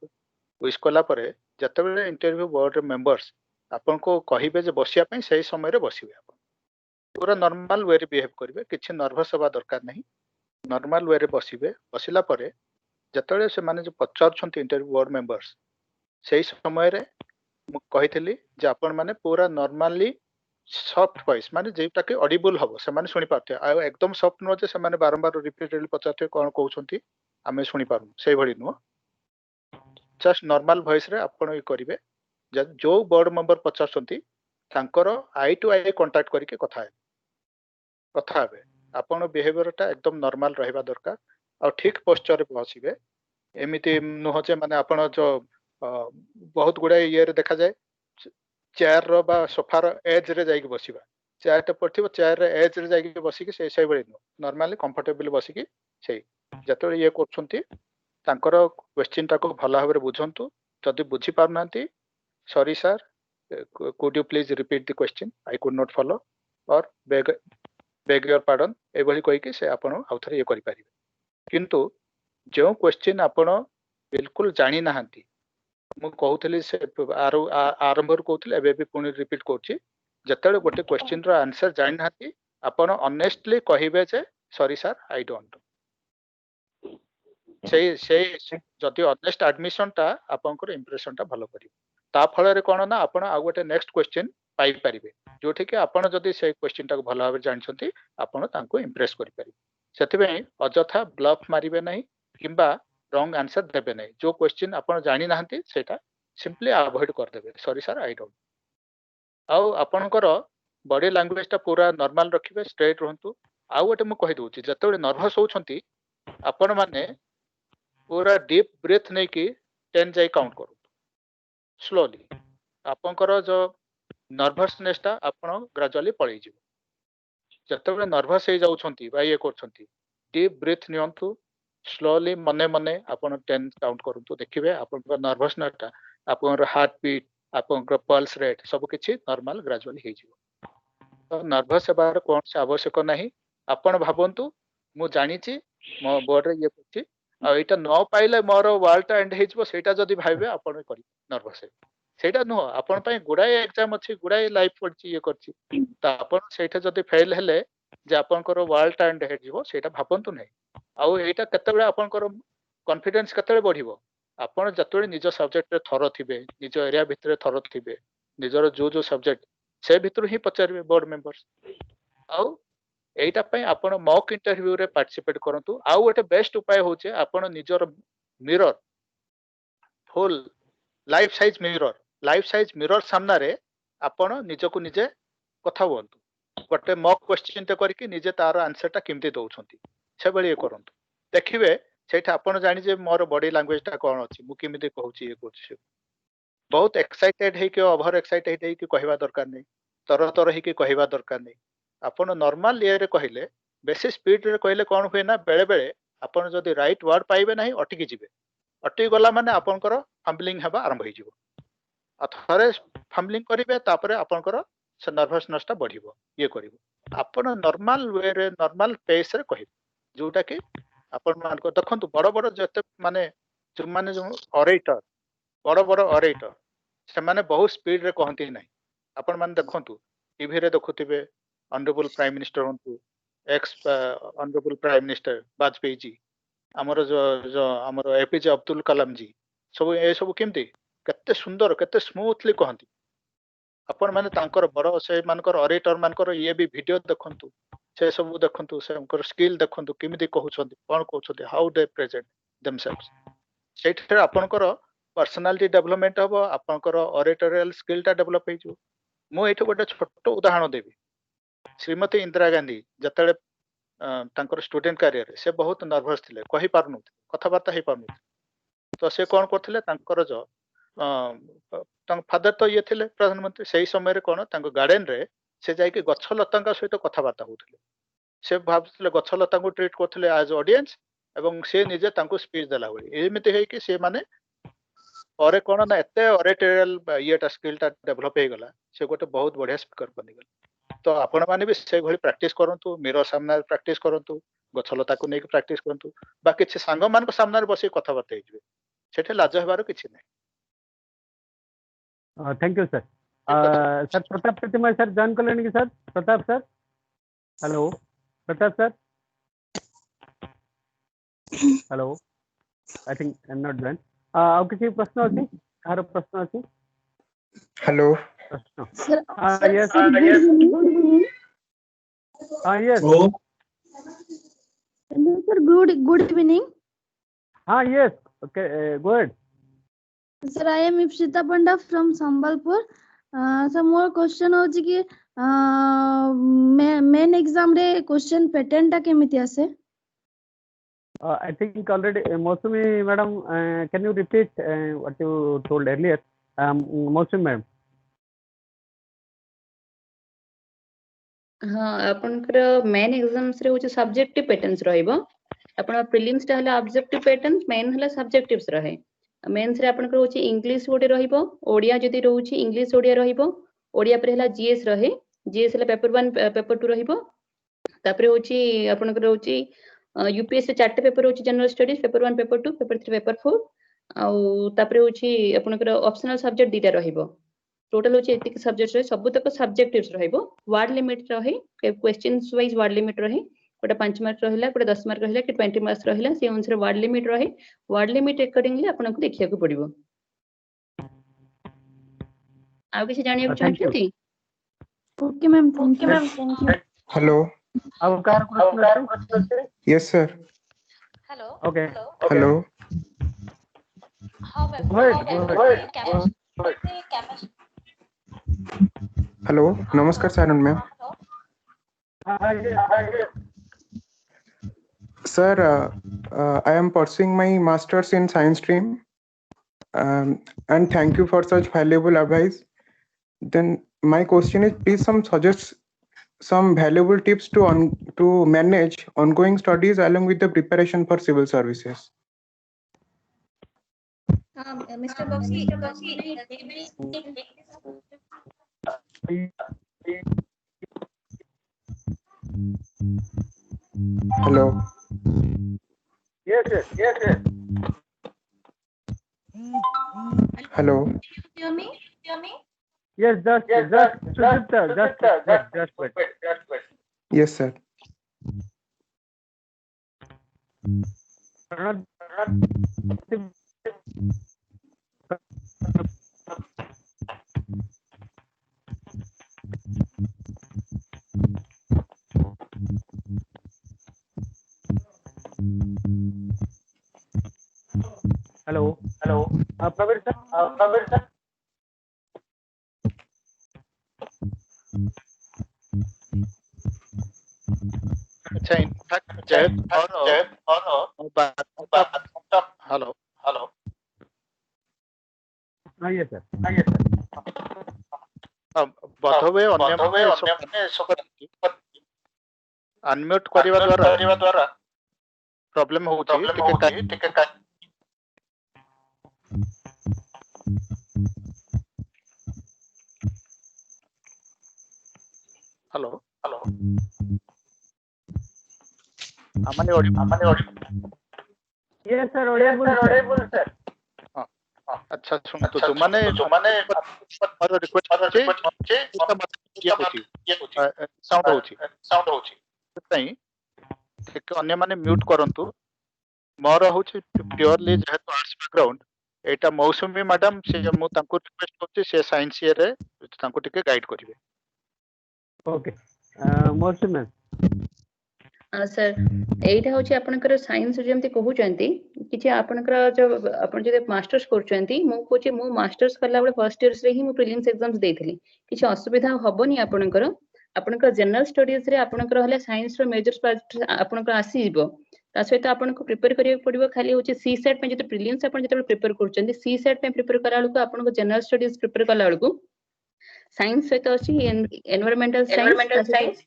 विश कला परे जतले इंटरव्यू बोर्ड मेंबर्स आपन को कहिबे जे बसिया पई सही समय रे बसिबे आपन पूरा नॉर्मल वे रे बिहेव करिवे किछि नर्वस होबा दरकार नहीं नॉर्मल वे रे बसिबे बसिला परे जतले से माने जो पचारछंती इंटरव्यू बोर्ड मेंबर्स सही समय रे मु कहितली जे आपन माने पूरा नॉर्मली सॉफ्ट वॉइस माने जेटा कि ऑडिबल हबो से माने सुनि पाते आ एकदम सॉफ्ट न जे से माने बारंबार रिपीटेडली पचाते कोन कहउछंती आमे सुनि पारु सेही भली नो जस्ट नॉर्मल वॉइस रे आपन ई करिवे जो बोर्ड मेंबर पचारछंती तांकर आई टू आई कांटेक्ट करके कथा हेबे आपन बिहेवियर टा एकदम नॉर्मल रहबा दरकार और ठीक पोस्चर रे बसिबे एमिति नुह जे माने आपण जो बहुत गुडे ये रे देखा जाए चेयर रो बा सोफा रो एज रे जाई बसिबा चेयर टे पड़थिबो चेयर रे एज रे जाई बसिकी से बळे नॉर्मली कंफर्टेबल बसिकी से जतले ये करछंती तांकर क्वेश्चन टाको भला भाबरे बुझंतु जदि बुझी पारनांती sorry sir could you please repeat the question I could not follow or beg your pardon ए भली कहि के से आपण आउथरे ये करि पारिबे किंतु जो क्वेश्चन आपण बिल्कुल जानि नाहंती मु कहउथली से आरंभ रो कहउथली एबे भी पुनी रिपीट करछि जतले गोटे क्वेश्चन रो आंसर जानि नाहंती आपण ऑनेस्टली कहिबे जे sorry sir I don't say जदि ऑनेस्ट एडमिशन ता आपनकर इंप्रेशन ता भलो करी ता फल रे कोन ना आपण आ गोटे नेक्स्ट क्वेश्चन पाई परिबे जोठी के आपण जदि से क्वेश्चन ता भलो भाबे जानछंती आपण तांको इंप्रेस करि परिबे सेति पे अजथा ब्लफ मारिबे नाही किंबा रॉन्ग आंसर देबे नाही जो क्वेश्चन आपण जानि नाहंती सेटा सिंपली अवॉइड कर देबे सॉरी सर आई डोंट आउ आपनकर बॉडी लैंग्वेज ता पूरा नॉर्मल रखिबे स्ट्रेट रहंतु आ गोटे मु कहि दोछि जतबे नर्वस होछंती आपण माने पूरा डीप ब्रीथ नहीं कि 10 जाई काउंट करू स्लोली आपनकर जो नर्वसनेस ता आपण ग्रेजुअली पळै जिवो जतबे नर्वस हे जाउछंती बा ये करछंती डीप ब्रीथ नियंतु स्लोली मने मने आपण 10 काउंट करंतु देखिबे आपनकर नर्वसनेस ता आपनकर हार्ट बीट आपनकर पल्स रेट सब किछि नॉर्मल ग्रेजुअली हे जिवो तो नर्वस हेबार कोन से आवश्यक नाही आपण भाबंतु मु जानि छि मो बोर्ड रे ये करछि आ एटा न पाइले मोर वर्ल्ड एंड हेजबो सेटा जदी भाइबे आपण करि नर्वस हे सेटा नो आपण पय गुडाय एग्जाम अछि गुडाय लाइफ पड़छि ये करछि त आपण सेटा जदी फेल हेले जे आपनकर वर्ल्ड एंड हेजबो सेटा भाबंतु नै आ एटा केतेबेले आपनकर कॉन्फिडेंस केतेबेले बढ़िबो आपण जतबेले निज सब्जेक्ट रे थरो थिबे निज एरिया भितरे थरो थिबे निजर जो सब्जेक्ट से भितर ही पचारबे बोर्ड मेंबर्स आ एटा पय आपण मॉक इंटरव्यू रे पार्टिसिपेट करंतु आ गोटे बेस्ट उपाय होचे आपण निजर mirror full life size mirror सामना रे आपण निजको निजे कथा होंतु गोटे मॉक क्वेश्चन ते करके निजे तार आंसर ता केमते दउछंती से बळी करंतु देखिबे सेठा आपण जानि जे मोर बॉडी लैंग्वेज ता कोन अछि मु केमिते कहूची ये कहूची बहुत एक्साइटेड है कि ओवर एक्साइटेड है कि कहवा दरकार नै तर है कि कहवा दरकार नै आपण नॉर्मल ये रे कहले बेसी स्पीड रे कहले कोन होय ना बेले बेले आपण जदी राइट वर्ड पाइबे नाही अटकी जिवे अटकी गला माने आपनकर फम्बलिंग हेबा आरंभ होई जिवो अथरे फम्बलिंग करिवे तापरे आपनकर से नर्वसनेस ता बढ़िबो ये करिवो आपण नॉर्मल वे रे नॉर्मल पेस रे कहि जोटा कि आपण मान को देखंतु बड़ बड़ जते माने जो माने जो ऑरेटर बड़ ऑरेटर से माने बहुत स्पीड रे कहंती नाही आपण मान देखंतु टीवी रे देखुतिबे ऑनरेबल प्राइम मिनिस्टर होंतु ex honourable prime minister Vajpayee ji हमर जो हमर एपीजे अब्दुल कलाम जी सब ए सब केमती केते सुंदर केते स्मूथली कहंती आपण माने तांकर बड़ से मानकर ऑरेटर मानकर ये भी वीडियो देखंतु से सब देखंतु से हमकर स्किल देखंतु केमिति कहउछंती कोन कहउछंती हाउ दे प्रेजेंट देमसेल्व्स सेठरे आपनकर पर्सनालिटी डेवलपमेंट हबो आपनकर ऑरेटोरियल स्किल ता डेवलप हे जो मु एठो गोटे छोटो उदाहरण देबी श्रीमती इंदिरा गांधी जतले तांकर स्टूडेंट करियर से बहुत नर्वस थिले कहि पारनु कथाबार्ता हे पारनु तो से कोन करथिले तांकर जो फादर तो ये थिले प्रधानमंत्री सही समय रे कोन तांको गार्डन रे से जाई के गछ लतांका सहित कथाबार्ता होथिले से भाबथिले गछ लतांको ट्रीट करथिले एज ऑडियंस एवं से निजे तांको स्पीच देला होई एमिते हे कि से माने और कोन ना एते ऑरेटोरियल येटा स्किल ता डेवलप हे गला से गोटे बहुत बढ़िया स्पीकर बनि गला तो आपण माने भी से घड़ी प्रैक्टिस करंतु मिरर सामने प्रैक्टिस करंतु गछलता को नेक प्रैक्टिस करंतु बाकी से सांग मान को सामने बसी कथा बात हेजबे सेठे लाज हेबार किछि नै thank you sir sir Pratap Pratima sir join करलेनी कि sir Pratap sir hello Pratap sir hello I think I am not join आ किसी प्रश्न अछि कार प्रश्न अछि hello Sir, yes yes. yes Hello, sir. Good evening. yes okay go ahead Sir, I am Ipshita Panda from Sambalpur. So more question होची कि main exam रे question pattern टा केमिति आसे I think already Mosumi madam, can you repeat what you told earlier? Mosumi madam. हाँ आपनकर main exams रे होचे सब्जेक्टिव पैटर्न्स रहइबो आपण प्रीलिम्स टा हला ऑब्जेक्टिव पैटर्न मेन हला सब्जेक्टिव्स रहे मेंस रे आपनकर होचे इंग्लिश गोटे रहिबो ओडिया जदी रहउची इंग्लिश ओडिया रहिबो ओडिया पर हला जीएस रहे जीएस हला पेपर 1 पेपर 2 रहिबो तापरे होची आपनकर होची यूपीएससी चारटे पेपर होची general studies paper 1 paper 2 paper 3 paper 4 आउ तापरे होची आपनकर ऑप्शनल सब्जेक्ट दीटा रहिबो टोटल होची एतिक सब्जेक्ट रे सब तक सब्जेक्टिव्स रहिबो वर्ड लिमिट रहे क्वेश्चंस वाइज वर्ड लिमिट रहे गोटे 5 मार्क रहिला गोटे 10 मार्क रहिला कि 20 मार्क्स रहिला से अनुसार वर्ड लिमिट रहे वर्ड लिमिट अकॉर्डिंगली आपनको देखिया को पड़िबो आ किसी जानिया चाहती Okay, ma'am. Thank you. Thank you. Hello. Yes, sir. Hello. Okay. Hello. Hello. Namaskar, Saran ma'am. Sir, I am pursuing my masters in science stream, and thank you for such valuable advice. Then my question is, please suggest some valuable tips to manage ongoing studies along with the preparation for civil services. Mr. Bakshi, Hello. Yes. Hello. hear me? Yes, just wait. Yes, sir. Hello. Praveen sir. अच्छा in fact जय और hello Yes, sir. बधवे अन्य unmute करिवा द्वारा problem होउची टिके hello आमाने audio Yes, sir. Audible, sir. अच्छा सुन तो जो माने और रिक्वेस्ट छे साउंड होची तई एक अन्य माने म्यूट करंतु मोर होची प्योरली जेहेतु आर्ट्स बैकग्राउंड एटा मौसुमी मैडम से मु तांको रिक्वेस्ट करछि से साइंस ईयर रे तांको टिके गाइड करिवे Okay. Mosumi ma'am. सर एटा होची आपनकर साइंस जेमति कहउचंती किछि आपनकर जो आपन जे मास्टर्स करचंती मु कोछि मु मास्टर्स करला बळे फर्स्ट ईयर रे ही मु प्रीलिम्स एग्जाम्स देथिली किछि असुविधा हबोनी आपनकर जनरल स्टडीज रे आपनकर हले साइंस रो मेजर पार्ट आपनकर आसी जिवो ता सहित आपनको प्रिपेयर करियो पड़िबो खाली होची सी सेट पे जे प्रीलिम्स आपन जे प्रिपेयर करचंती सी सेट पे प्रिपेयर करा लको आपनको जनरल स्टडीज प्रिपेयर कला लको साइंस सहित अछि environmental science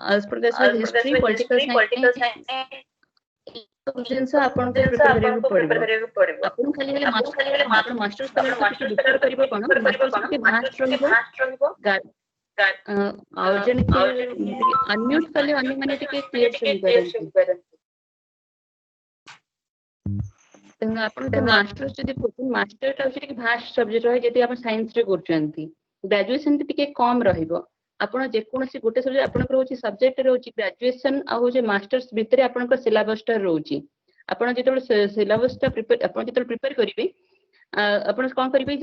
as per this history political science जिनसे आपन को प्रिपेयर करियो पड़िबो आपन खाली मास्टर मास्टर्स प्रिपेयर करिबो कोन के भास्ट रहिबो और जन के अनम्यूट कले अन्य माने टिके क्लियर सुन करन तंग आपन के मास्टर्स जदी कोन मास्टर टा टिके भास्ट सब्जेक्ट रहे जदी आपन साइंस रे करचंती ग्रेजुएशन टिके कम रहिबो आपण जे कोनसी गोटे सब्जेक्ट आपनकर होची सब्जेक्ट रहउची ग्रेजुएशन आ होची मास्टर्स भितरे आपनकर सिलेबस टा रहउची आपण जेतबे सिलेबस टा प्रिपेयर आपण जेतबे प्रिपेयर करिवे आपण कोन करिवे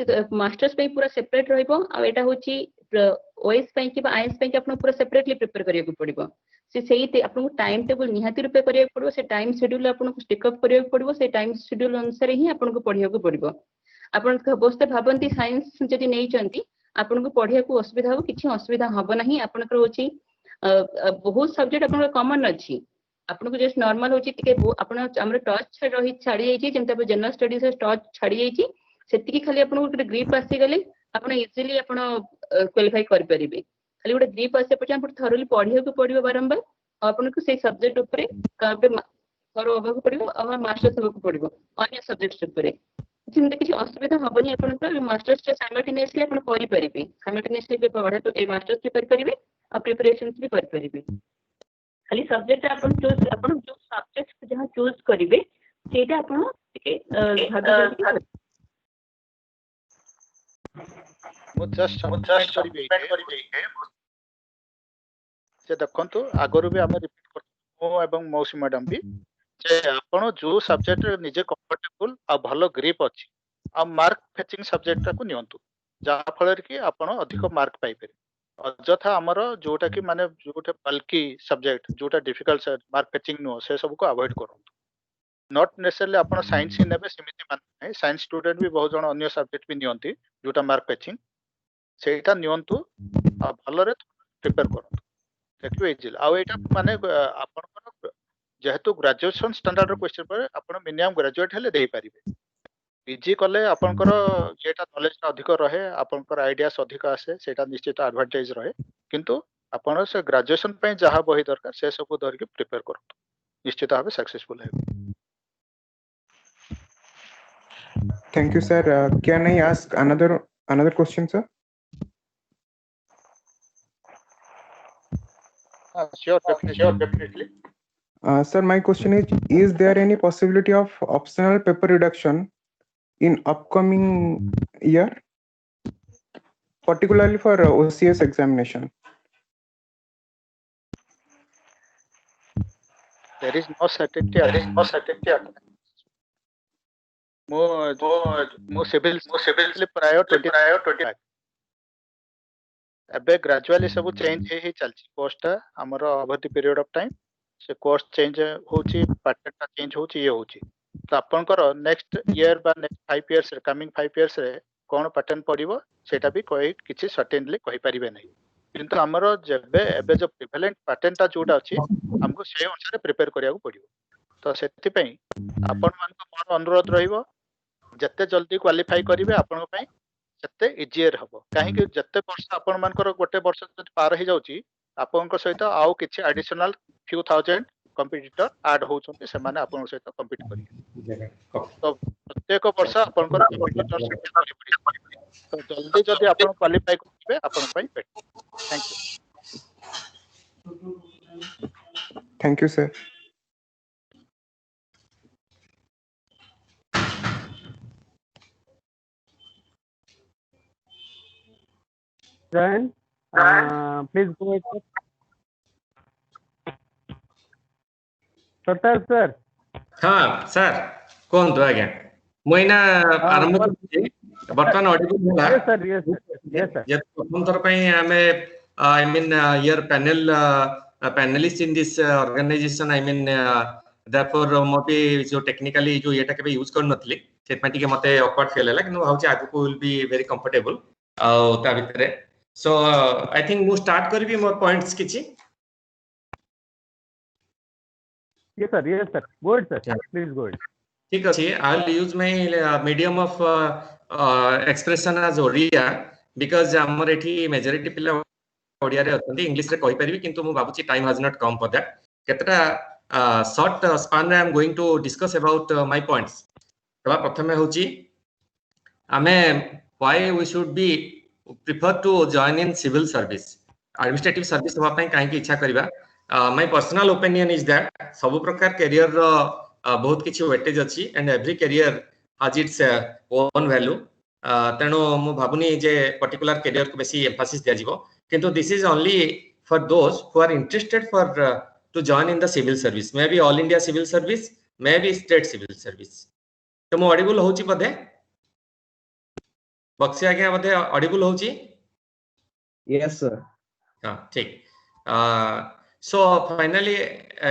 मास्टर्स पे पूरा सेपरेट रहइबो आ एटा होची ओएस पे कि आईएस पे कि आपण पूरा सेपरेटली प्रिपेयर करिया को पड़िबो से सेही आपण टाइम टेबल निहाती रूपे करिया को पड़िबो से टाइम शेड्यूल आपण को स्टिक अप करिया को पड़िबो से टाइम शेड्यूल अनुसार ही आपण को पढिया को पड़िबो आपण बस्ते भाबंती साइंस जदी नै चंती आपन को पढिया को असुविधा हो किछि असुविधा हबो नाही आपनकर होची बहुत सब्जेक्ट आपन कॉमन अछि आपनको जस्ट नॉर्मल होची टिके आपण हमर टच रही छाड़ी जाईची जेंता जनरल स्टडीज टच छाड़ी जाईची सेतिकी खाली आपन गोटे ग्रिप आसी गले आपण इजीली आपण क्वालिफाई कर परिबे खाली गोटे ग्रिप आसे पछे आपण थरोली पढियो को पडियो बारंबार आपण को से सब्जेक्ट ऊपर काबे थरो होबा को पडियो और मास्टर्स होबा को पडियो अन्य सब्जेक्ट्स ऊपर जिंदे किसी असुविधा हबनी आपण को मास्टर्स के साइमल्टेनियसली आपण करि परिबे साइमल्टेनियसली पे पढा तो ए मास्टर्स भी कर परिबे और प्रिपरेशंस भी कर परिबे खाली सब्जेक्ट आपण चूज आपण जो सब्जेक्ट जहां चूज करिवे सेटा आपण भाबी मु जस्ट सबमिट करिवे जे देखंतु आगरु भी हम रिपीट करतो मो एवं मौसी मैडम भी जे आपण जो सब्जेक्ट निजे कंफर्टेबल आ भलो ग्रिप अछि आ मार्क फेचिंग सब्जेक्ट को नियंतु जा फलर कि आपण अधिक मार्क पाइ पे अजथा हमर जोटा कि माने जोटा बल्कि सब्जेक्ट जोटा डिफिकल्ट मार्क फेचिंग नो से सब को अवॉइड करंतु नॉट नेसेसरली आपण साइंस ही नेबे सिमिति माने साइंस स्टूडेंट भी बहुत जण अन्य सब्जेक्ट भी नियंती जोटा मार्क फेचिंग सेटा नियंतु आ भलरे प्रिपेयर करंतु देखिबे इजिल आ एटा माने आपण जेहेतु ग्रेजुएशन स्टैंडर्ड क्वेश्चन पर आपण मिनिमम ग्रेजुएट हेले देई परिबे पीजी कले आपनकर जेटा नॉलेज अधिक रहे आपनकर आइडियास अधिक आसे सेटा निश्चित एडवांटेज रहे किंतु आपण से ग्रेजुएशन पे जहां बही दरकार से सब धर के प्रिपेयर करत निश्चित भाबे सक्सेसफुल है Thank you, sir. Can I ask another question, sir? Sure, definitely. Sir, my question is there any possibility of optional paper reduction in upcoming year, particularly for OCS examination? There is no certainty. मो civil प्राय 25 एबे gradually सब change हे चलची post हमर अवधि period of time से course change होची pattern change होची ये होची तो आपनकर नेक्स्ट ईयर बा next 5 years ray coming 5 years रे कोन पैटर्न पड़िबो सेटा भी कोई किछि सर्टेनली कहि परिबे नै किंतु हमर जेबे एबे जो प्रिवेलेंट पैटर्न ता जोटा अछि हमको से अनुसार प्रिपेयर करिया को पड़िबो तो सेति पई आपन मान को मोर अनुरोध रहिबो जत्ते जल्दी क्वालिफाई करिवे आपन पई जत्ते इजियर हबो काहे कि जत्ते वर्ष आपन मानकर गोटे वर्ष जति पार हे जाउची आपन को सहित आउ किछि additional few thousand competitor add होउछन्ते से माने आपन सहित कंपीट करिवे तो प्रत्येक वर्ष आपन को कंपटीटर से करिवे तो जल्दी जति आपन क्वालिफाई करिवे आपन पई better Thank you, sir. Then, please go ahead. Sir. हाँ सर कौन तो आज्ञा मुइना आरंभ करछि वर्तमान ऑडियो होला yes sir ये प्रथम थर पई हमें I mean your panelist in this organisation I mean therefore मोबी जो टेक्निकली जो एटा के यूज कर नथली सेत माटी के मते ऑकवर्ड फील होला किनु भाउची आगु को विल बी वेरी कंफर्टेबल ता भितरे सो आई थिंक मु स्टार्ट करबी मोर पॉइंट्स किछि yes sir go ahead sir please go ahead ठीक अछि I will use my medium of expression as Odia because हमर एठी मेजॉरिटी पिला ओडिया रे अछंती इंग्लिश रे कहि परिबी किंतु मु बाबूची time has not come for that केतरा शॉर्ट स्पान रे I am going to discuss about my points तबा प्रथमे होची हमें why we should be prefer to join in civil service administrative service होबा पई काहे की इच्छा करबा my personal opinion is that सब प्रकार करियर रो बहुत किछि वेटेज अछि and every career has its own value तेणु मु भाबुनी जे पर्टिकुलर करियर को बेसी एम्फासिस दिया जिवो किंतु this is only for those who are interested for to join in the civil service maybe all India civil service maybe state civil service तो मु Audible होची बदे बक्सी आज्ञा बदे ऑडिबल होची यस सर हां ठीक सो फाइनली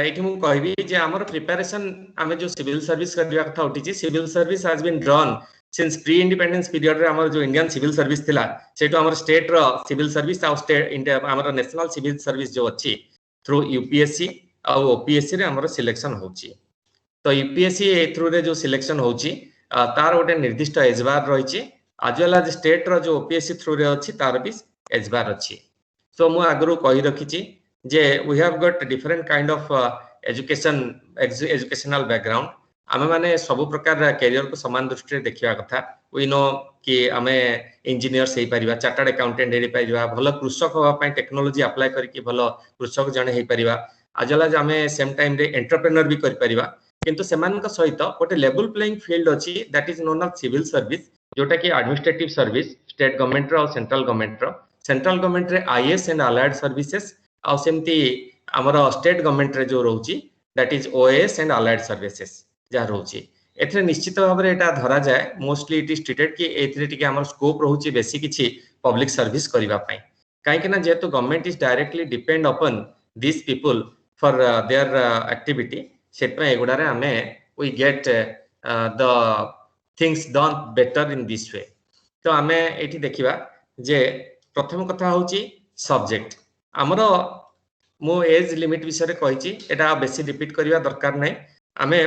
एठी मु कहबी जे हमर प्रिपरेशन हमें जो सिविल सर्विस करबा कथा उठी civil service has been drawn since pre independence period रे हमर जो इंडियन सिविल सर्विस थिला सेटो हमर स्टेट रो सिविल सर्विस आ स्टेट इंडिया हमर नेशनल सिविल सर्विस जो अछि थ्रू यूपीएससी आ ओपीएससी रे हमर सिलेक्शन होची तो यूपीएससी थ्रू रे जो सिलेक्शन होची तार गोटे निर्दिष्ट एज बार रही आज वेल आज स्टेट रो जो ओपीएससी थ्रू रे अछि तार भी एज बार अछि सो मु आगरु कहि रखिची जे we have got different kind of educational background आमे माने सब प्रकार कैरियर को समान दृष्टि देखिया कथा वी नो कि आमे इंजीनियर्स हेई परिबा चार्टर्ड अकाउंटेंट हेई परिबा भलो कृषक होवा पई टेक्नोलॉजी अप्लाई करके भलो कृषक जने हेई परिबा आजला आमे सेम टाइम रे एंटरप्रेन्योर भी करि परिबा किंतु सेमान का सहित गोटे लेवल प्लेइंग फील्ड अछि that is none of civil service जोटा कि एडमिनिस्ट्रेटिव सर्विस स्टेट गवर्नमेंट रो सेंट्रल गवर्नमेंट रे आईएएस एंड अलाइड सर्विसेज आ सेमती हमर स्टेट गवर्नमेंट रे जो रहउची that is OAS and allied services जा रहउची एथरे निश्चित भाव रे एटा धरा जाय मोस्टली इट इज ट्रीटेड कि एथरे टिके हमर स्कोप रहउची बेसी किछि पब्लिक सर्विस करिवा पई काहे कि ना जेतु गवर्नमेंट इज डायरेक्टली डिपेंड अपन this people for their activity set में एगुडा रे हमें we get the things done better in this way तो हमें एठी देखिबा जे प्रथम कथा होची सब्जेक्ट हमरो मो एज लिमिट विषय रे कहिची एटा बेसी रिपीट करिवा दरकार नै हमें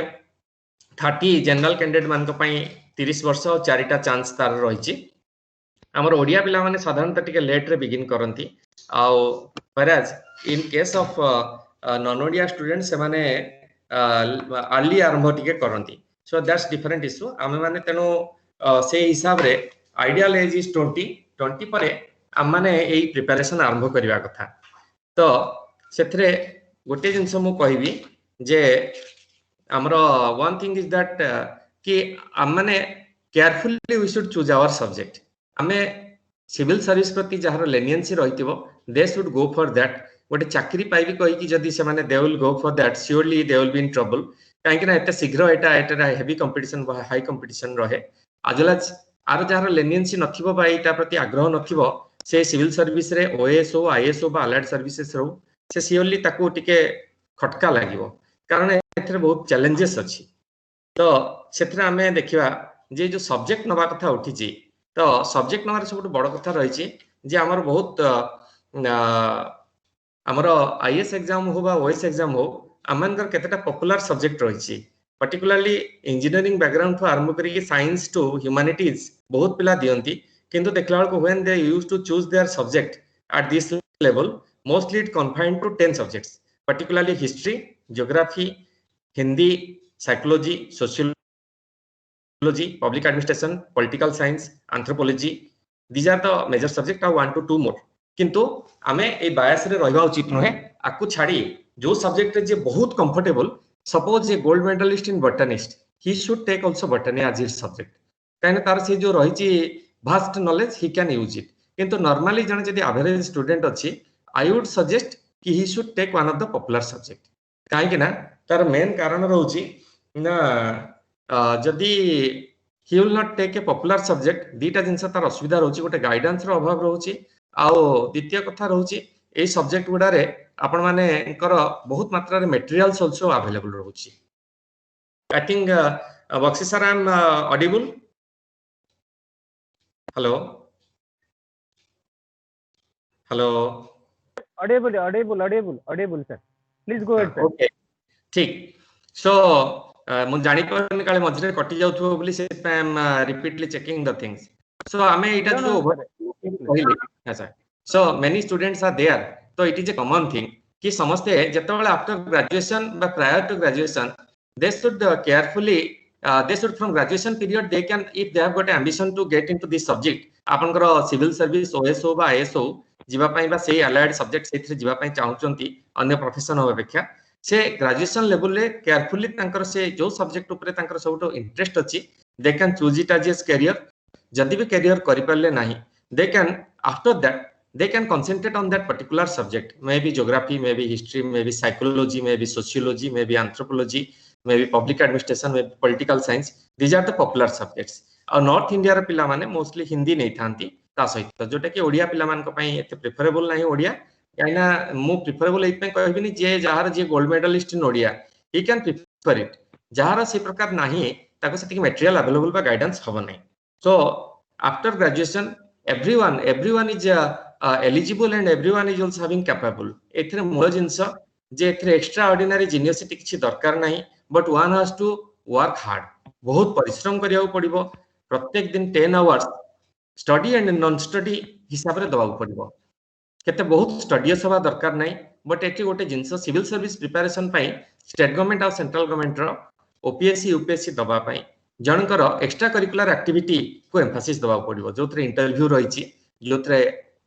30 जनरल कैंडिडेट मान को पई 30 वर्ष और 4टा चांस तार रहिची हमर ओडिया पिला माने साधारणतः टिके लेट रे बिगिन करंती आ whereas in case of non Odia student से माने अर्ली आरंभ टिके करंती सो दैट्स डिफरेंट इशू हमें माने तेनो से हिसाब रे आइडियल एज इज 20 परे हम माने एई प्रिपरेशन आरंभ करिवा कथा तो सेथरे गोटे जिंस मु कहबी जे हमरो वन थिंग इज दैट कि हम माने carefully we should choose our subject हमें सिविल सर्विस प्रति जहार लेनियंसी रहितिबो they should go for that गोटे चाकरी पाइबी कहि कि जदी से माने they will go for that surely they will be in trouble काहे कि ना एते शीघ्र एटा हेवी कंपटीशन हाई कंपटीशन रहे आजलाज आरो जहार लेनियंसी नथिबो बा एटा प्रति आग्रह नथिबो से सिविल सर्विस रे ओएस हो आईएएस हो बा अलाइड सर्विसेस रो से सियोरली ताको टिके खटका लागिवो कारण एथरे बहुत चैलेंजेस अछि तो सेथरे हमें देखिबा जे जो सब्जेक्ट नबा कथा उठिची तो सब्जेक्ट नबार सब बड़ कथा रहिची जे हमर बहुत हमर आईएएस एग्जाम हो बा ओएस एग्जाम हो अमनकर केतेटा पॉपुलर सब्जेक्ट रहिची पर्टिकुलरली इंजीनियरिंग बैकग्राउंड टू आरंभ करी साइंस टू ह्यूमैनिटीज बहुत पिला दियंती किंतु देखला को when they use to choose their subject at this level mostly it confined to 10 subjects particularly history geography Hindi psychology sociology public administration political science anthropology these are the major subject आ 1 to 2 more किंतु आमे ए बायस रे रहबा उचित नहे आकु छाडी जो subject जे बहुत comfortable suppose a gold medalist in botanist he should take also botany as his subject काहे तार से जो रहिची vast knowledge he can use it किंतु नॉर्मली जने जदी एवरेज स्टूडेंट अछि आई वुड सजेस्ट कि he should take one of the popular subject काहे कि ना तार मेन कारण रहउची ना जदी he will not take a popular subject दीटा जिंस तार असुविधा रहउची गोटे गाइडेंस रो अभाव रहउची आ द्वितीय कथा रहउची ए सब्जेक्ट गुडा रे आपण माने कर बहुत मात्रा रे मटेरियल्स आल्सो अवेलेबल रहउची I think Bakshi sir I am audible hello hello audible sir please go ahead sir okay ठीक सो मु जानि परन काले मझरे कटि जाउथबो बोली से I am repeatedly checking the things so हमें एटा जो कहली हां sir so many students are there तो it is a common thing कि समस्ते जेतबेले आफ्टर ग्रेजुएशन बा prior to graduation they should carefully they should from graduation period they can if they have got ambition to get into this subject आपनकर civil service OS हो बा IAS हो जीवा पई बा से अलाइड सब्जेक्ट सेथि जीवा पई चाहउचंती अन्य प्रोफेशन हो अपेक्षा से ग्रेजुएशन लेवल ले केयरफुली तांकर से जो सब्जेक्ट ऊपर तांकर सबटो इंटरेस्ट अछि they can choose it as a career जदी भी करियर करि परले नाही they can after that they can concentrate on that particular subject maybe geography maybe history maybe psychology maybe sociology maybe anthropology maybe public administration maybe political science these are the popular subjects और north India रे पिला माने mostly Hindi नै थांती ता सहित जोटा कि ओडिया पिला मान को पई एते प्रेफरेबल नाही ओडिया काइना मु प्रेफरेबल एत पई कहबिनी जे जहार जे gold medalist in Odia he can prefer it जहार से प्रकार नाही ताको सेति मटेरियल अवेलेबल बा गाइडेंस हबो नै so after graduation everyone is eligible and everyone is also having capable एथरे मूल जिंस जे एथरे एक्स्ट्रा ऑर्डिनरी जीनियसिटी किछि दरकार नाही but one has to work hard बहुत परिश्रम करिया पड़िबो प्रत्येक दिन 10 hours study and non study हिसाब रे दबाउ पड़िबो केते बहुत स्टडीयस हवा दरकार नाही बट एटी गोटे जिंस सिविल सर्विस प्रिपरेशन पई स्टेट गवर्नमेंट और सेंट्रल गवर्नमेंट रो ओपीएससी यूपीएससी दबा पई जनकर एक्स्ट्रा करिकुलर एक्टिविटी को एम्फासिस दबा पड़िबो जोथरे इंटरव्यू रहिछि जोथरे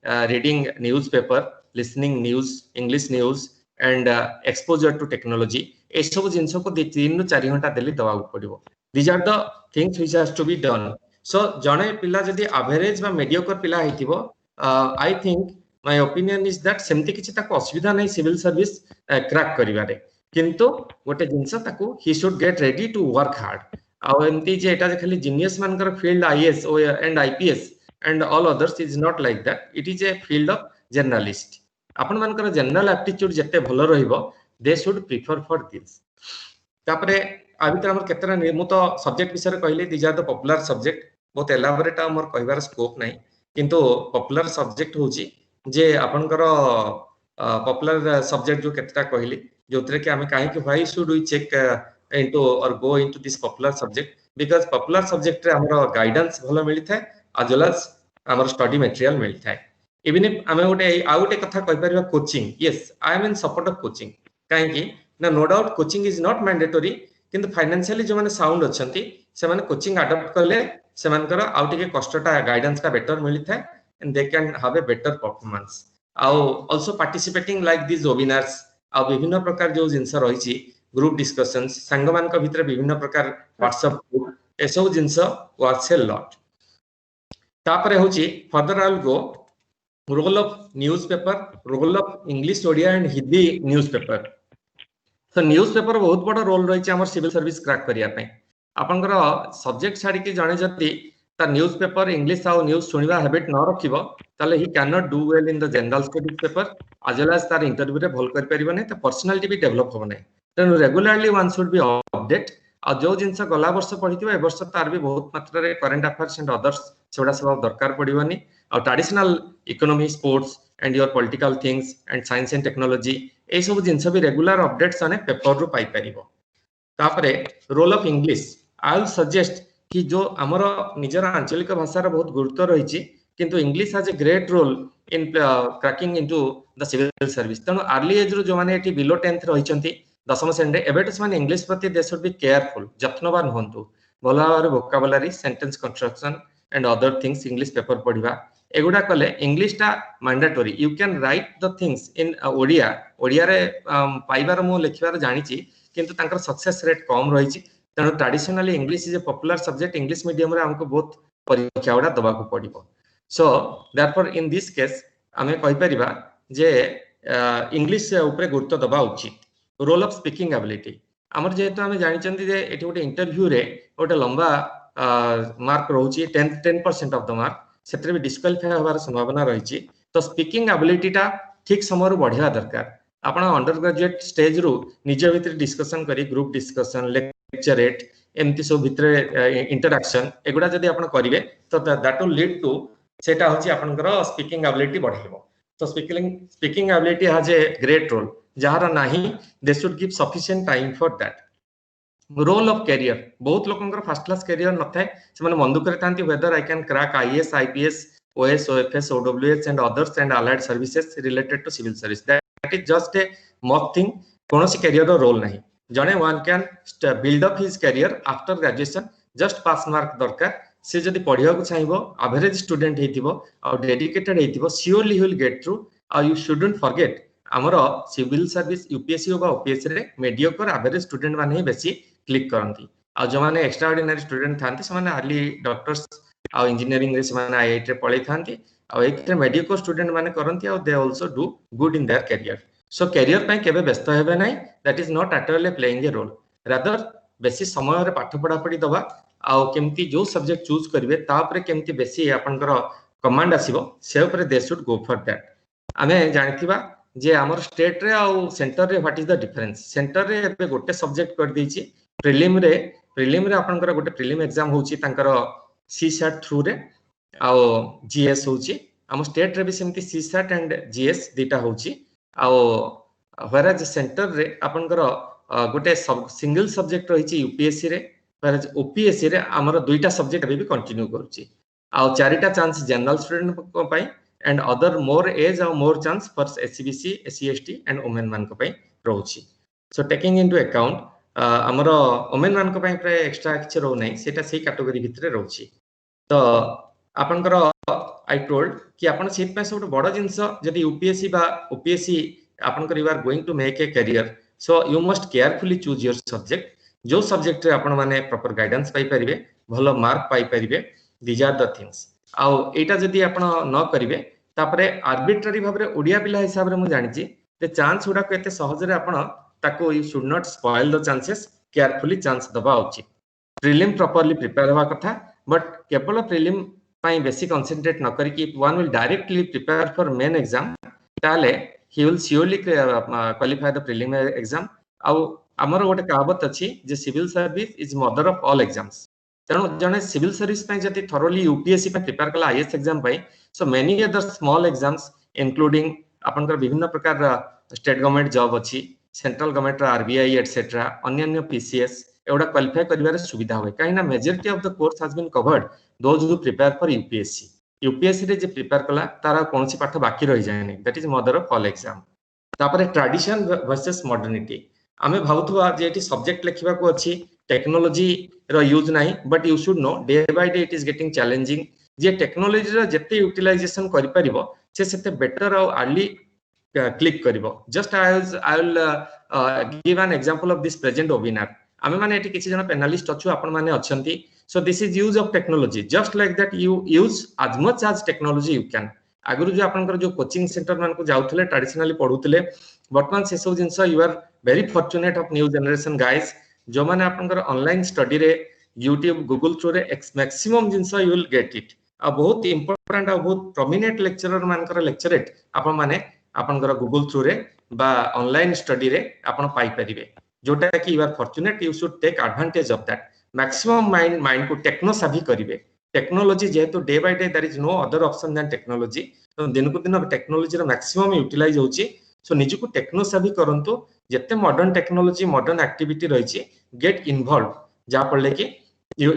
reading news paper listening news English news and exposure to technology ए सब जिंस को 3 ରୁ 4 घंटा देली दबा पड़िबो these are the things which has to be done so जणे पिला जदी एवरेज बा मीडियोकर पिला हेतिबो I think my opinion is that सेमति किछि ताको असुविधा नै सिविल सर्विस क्रैक करिवारे किंतु गोटे जिंस ताको he should get ready to work hard आ एमती जे एटा जे खाली जीनियस मानकर field IAS and IPS and all others is not like that it is a field of journalist आपण मानकर जनरल एप्टीट्यूड जते भलो रहिबो they should prefer for this तापरे आ भीतर हमर केतना निर्मित सब्जेक्ट विषय कहले these are the popular subject बहुत एलाबोरेट हमर कहबार स्कोप नै किंतु पॉपुलर सब्जेक्ट होची जे आपनकर पॉपुलर सब्जेक्ट जो केतटा कहली जोतरे कि हमें काहे कि why should we check into और go into this popular subject because popular subject रे हमर गाइडेंस भलो मिली थाए as well as हमर स्टडी मटेरियल मिली थाए इवन इफ हमें गोटे आ गोटे कथा कहि परबा coaching yes I am in support of coaching काहे कि ना no doubt coaching is not mandatory किंतु फाइनेंशियली जो माने साउंड अछंती से माने कोचिंग अडॉप्ट करले से मानकर आउ टिके कष्टटा गाइडेंस का बेटर मिली थाए and they can have a better performance आउ also participating like this webinars आ विभिन्न प्रकार जो जिंस रहिछि ग्रुप डिस्कशंस संगमान का भीतर विभिन्न प्रकार व्हाट्सएप ग्रुप ए सब जिंस वर्क्स ए लॉट तापरे होछि further I will go role of newspaper role of English Odia and Hindi newspaper तो न्यूज़पेपर बहुत बड़ रोल रही हमर सिविल सर्विस क्रैक करिया पय आपनकर सब्जेक्ट छाडी कि जणे जति ता न्यूज़पेपर इंग्लिश आ न्यूज़ सुनिबा हैबिट न रखिबो ताले he can not do well in the general studies paper as well as तार इंटरव्यू रे भल कर परिबो नै त पर्सनालिटी भी डेवलप हो नै तेनु regularly one should be update आ जो जिंस गला वर्ष पढिथिबो ए वर्ष तार भी बहुत मात्रा रे करंट अफेयर्स एंड अदर्स सेडा सब दरकार पडिबोनी आ traditional economy sports and your political things and science and technology ए सब जिंस भी रेगुलर अपडेट्स अने पेपर रु पाई परिबो तापरे role of English I will suggest कि जो हमर निजर आंचलिक भाषा रे बहुत गुरुत्व रहिछि किंतु English has a great role in cracking into the civil service तनो अर्ली एज रो जो माने एटी बिलो 10th रहिचंती दशम श्रेणी एबेट माने इंग्लिश प्रति दे शुड बी केयरफुल जत्नवान होंतु भला भाबरे vocabulary sentence construction and other things English paper पढिबा एगुडा कले इंग्लिश टा mandatory you can write the things in Odia Odia रे पाइबार मो लिखबार जानिछि किंतु तांकर सक्सेस रेट कम रहिछि तनो traditionally English is a popular subject English medium रे हमको बहुत परीक्षा उडा दबा को पडिबो so therefore in this case हमें कहि परिबा जे इंग्लिश ऊपर गुरुत्व दबा उचित रोल ऑफ स्पीकिंग एबिलिटी हमर जेहेतु हमें जानिचंती जे एठी गोटे इंटरव्यू रे गोटे लंबा मार्क रहउची 10% ऑफ द मार्क सेतरे भी डिस्क्वालिफाई होबार संभावना रहिची तो स्पीकिंग एबिलिटी टा ठीक समय रो बढ़िया दरकार आपण अंडर ग्रेजुएट स्टेज रो निज भीतर डिस्कशन करी ग्रुप डिस्कशन लेक्चरेट एमती सब भीतर इंटरेक्शन एगुडा जदी आपण करिवे तो दैट विल लीड टू सेटा होची आपनकर स्पीकिंग एबिलिटी बढ़िबो तो speaking ability has a great role जहार नाही they should give sufficient time for that role of career बहुत लोकंकर फर्स्ट क्लास कैरियर न थाए से माने मन दुख करे थांती whether I can crack IAS IPS OS OFS OWS and others and allied services related to civil service that is just a mock thing कोनोसी कैरियर रो रोल नाही जने one can build up his career after graduation just pass mark दरकार से जदी पढिया को चाहिबो average student हेतिबो और डेडिकेटेड हेतिबो श्योरली विल गेट थ्रू और यू शुडंट फॉरगेट हमर सिविल सर्विस यूपीएससी होबा ओपीएससी रे मीडियोकर एवरेज स्टूडेंट माने ही बेसी क्लिक करंती आ जो माने एक्स्ट्रा ऑर्डिनरी स्टूडेंट थांती से माने अर्ली डॉक्टर्स आ इंजीनियरिंग रे से माने आईआईटी रे पढै थांती आ एते मीडियोकर स्टूडेंट माने करंती आ they also do good in their career so career पय केबे व्यस्त हेबे नै that is not at all playing a role rather बेसी समय रे पाठ पढा पढी दबा आ केमती जो सब्जेक्ट चूज करिवे ता ऊपर केमती बेसी आपनकर कमांड आसीबो से ऊपर दे शुड गो फॉर दैट आमे जानिथिबा जे हमर स्टेट रे आ सेंटर रे what is the difference centre रे एबे गोटे सब्जेक्ट कर दैछि प्रीलिम रे आपनकर गोटे प्रीलिम एग्जाम होछि तांकर सीसैट थ्रू रे आ जीएस होछि हम स्टेट रे भी सेमती सीसैट एंड जीएस दीटा होछि आ whereas center रे आपनकर गोटे सिंगल सब्जेक्ट रही यूपीएससी रे whereas ओपीएससी रे हमर दुईटा सब्जेक्ट भी कंटिन्यू करूची आ चारिटा चांस जनरल स्टूडेंट को पई एंड अदर मोर एज और more chance for SCBC SC ST and women मान को पई रहउची सो टेकिंग इनटू अकाउंट हमर वुमेन मान को पई प्राय एक्स्ट्रा किछ रहउ नै सेटा सेही कैटेगरी भितरे रहउची तो आपनकर आई टोल्ड कि आपन सेट पे सब बड़ जिंस जदी यूपीएससी बा ओपीएससी आपनकर you are going to make a career so you must carefully choose your subject जो सब्जेक्ट रे आपण माने प्रॉपर गाइडेंस पाई परिबे भलो मार्क पाई परिबे दीज आर द थिंग्स आउ एटा जदी आपण न करिवे तापरे आर्बिट्ररी भाबरे ओडिया पिला हिसाब रे मु जानि छी जे चांस उडा को एते सहज रे आपण ताको you should not spoil the chances carefully chance दबा उचित प्रीलिम प्रॉपर्ली प्रिपेयर होवा कथा बट केवल प्रीलिम पाई बेसी कंसंट्रेट न करी कि one will directly prepare for main exam ताले he will surely qualify the prelim exam आउ हमर गोटे कहावत अछि जे civil service is mother of all exams तेणु जने सिविल सर्विस पे जति थरोली यूपीएससी पे प्रिपेयर कला आईएएस एग्जाम पे so many other small exams including आपनकर विभिन्न प्रकार स्टेट गवर्नमेंट जॉब अछि सेंट्रल गवर्नमेंट आरबीआई एटसेट्रा अन्य अन्य पीसीएस एवडा क्वालिफाई करिवार सुविधा होय काइना majority of the course has been covered those who prepare for UPSC UPSC रे जे प्रिपेयर कला तारा कोनसी पाठ बाकी रहि जाय नै that is mother of all exam तापरे ट्रेडिशन वर्सेस मॉडर्निटी आमे भावथुआ जे एटी सब्जेक्ट लेखिबा को अछि टेक्नोलॉजी रो यूज नाही but you should know day by day it is getting challenging जे टेक्नोलॉजी रो जते यूटिलाइजेशन करि परिबो से सेते बेटर और अर्ली क्लिक करिवो just I will give an example of this present webinar आमे माने एटी किछि जन पैनलिस्ट अछु आपण माने अछंती so this is use of technology just like that you use as much as technology you can आगुरु जो आपनकर जो कोचिंग सेंटर मान को जाउथले ट्रेडिशनली पढुथले वर्तमान से सब जिंस you are very fortunate of new generation guys जो माने आपनकर ऑनलाइन स्टडी रे YouTube Google थ्रू रे मैक्सिमम जिंस यू विल गेट इट आ बहुत इंपोर्टेंट आ बहुत प्रोमिनेंट लेक्चरर मानकर लेक्चरेट आपन माने आपनकर Google थ्रू रे बा ऑनलाइन स्टडी रे आपन पाई परिबे जोटा कि you are fortunate you should take advantage of that maximum mind को टेक्नो साभी करिवे टेक्नोलॉजी जेहेतु day by day there is no other option than technology तो दिन को दिन टेक्नोलॉजी रो मैक्सिमम यूटिलाइज होची सो निज को टेक्नो साभी करंतु जते मॉडर्न टेक्नोलॉजी मॉडर्न एक्टिविटी रहिछि गेट इन्वॉल्व जा पड़ले कि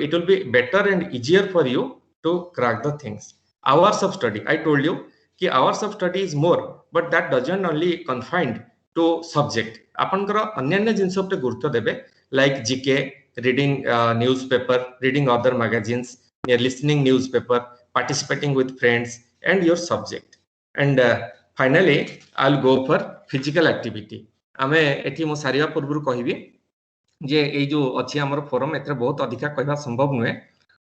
it will be better and easier for you to crack the things hours of study I told you कि hours of study is more but that doesn't only confined to subject आपनकर अन्य अन्य जिंस पे गुरुत्व देबे like GK reading newspaper reading other magazines listening newspaper participating with friends and your subject and finally I'll go for physical activity आमे एठी मो सारिया पूर्व कहिबी जे ए जो अछि हमर फोरम एथरे बहुत अधिका कहबा संभव नुहे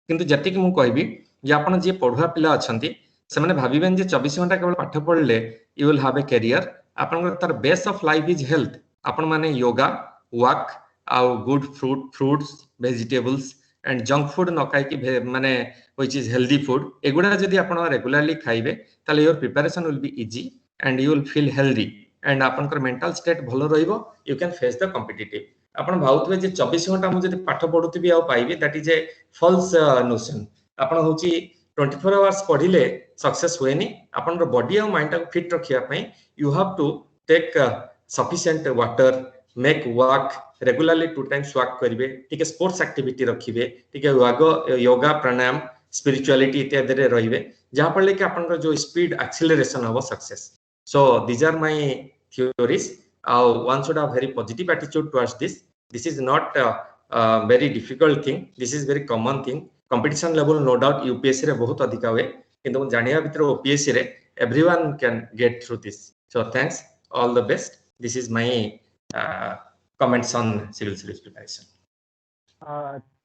किंतु जति कि मु कहबी जे आपण जे पढुआ पिला अछंती से माने भाबिबेन जे 24 घंटा केवल पाठ पढले you will have a career आपण तार base of life is health आपण माने योगा वॉक आउ good fruits vegetables and junk food न खाइ कि माने व्हिच इज हेल्दी फूड एगुडा जदी आपण रेगुलरली खाइबे ताले your preparation will be easy and you will feel healthy and आपनकर मेंटल स्टेट भलो रहिबो you can face the competitive आपण भाउतबे जे 24 घंटा मु जदी पाठ पढुतबी आ पाइबे that is a false notion आपण होची 24 आवर्स पढिले सक्सेस होएनी आपनर बॉडी और माइंड को फिट रखिया पई you have to take sufficient water make walk regularly 2 times walk करिवे ठीक स्पोर्ट्स एक्टिविटी रखिबे ठीक योगा प्राणायाम स्पिरिचुअलिटी इत्यादि रे रहिबे जहा पड़ले कि आपनर जो स्पीड एक्सीलरेशन हो success so these are my theories one should have very positive attitude towards this is not very difficult thing this is very common thing competition level no doubt UPSC रे बहुत अधिक हुए किंतु जानिया भितर OPSC रे everyone can get through this so thanks all the best this is my comments on civil service preparation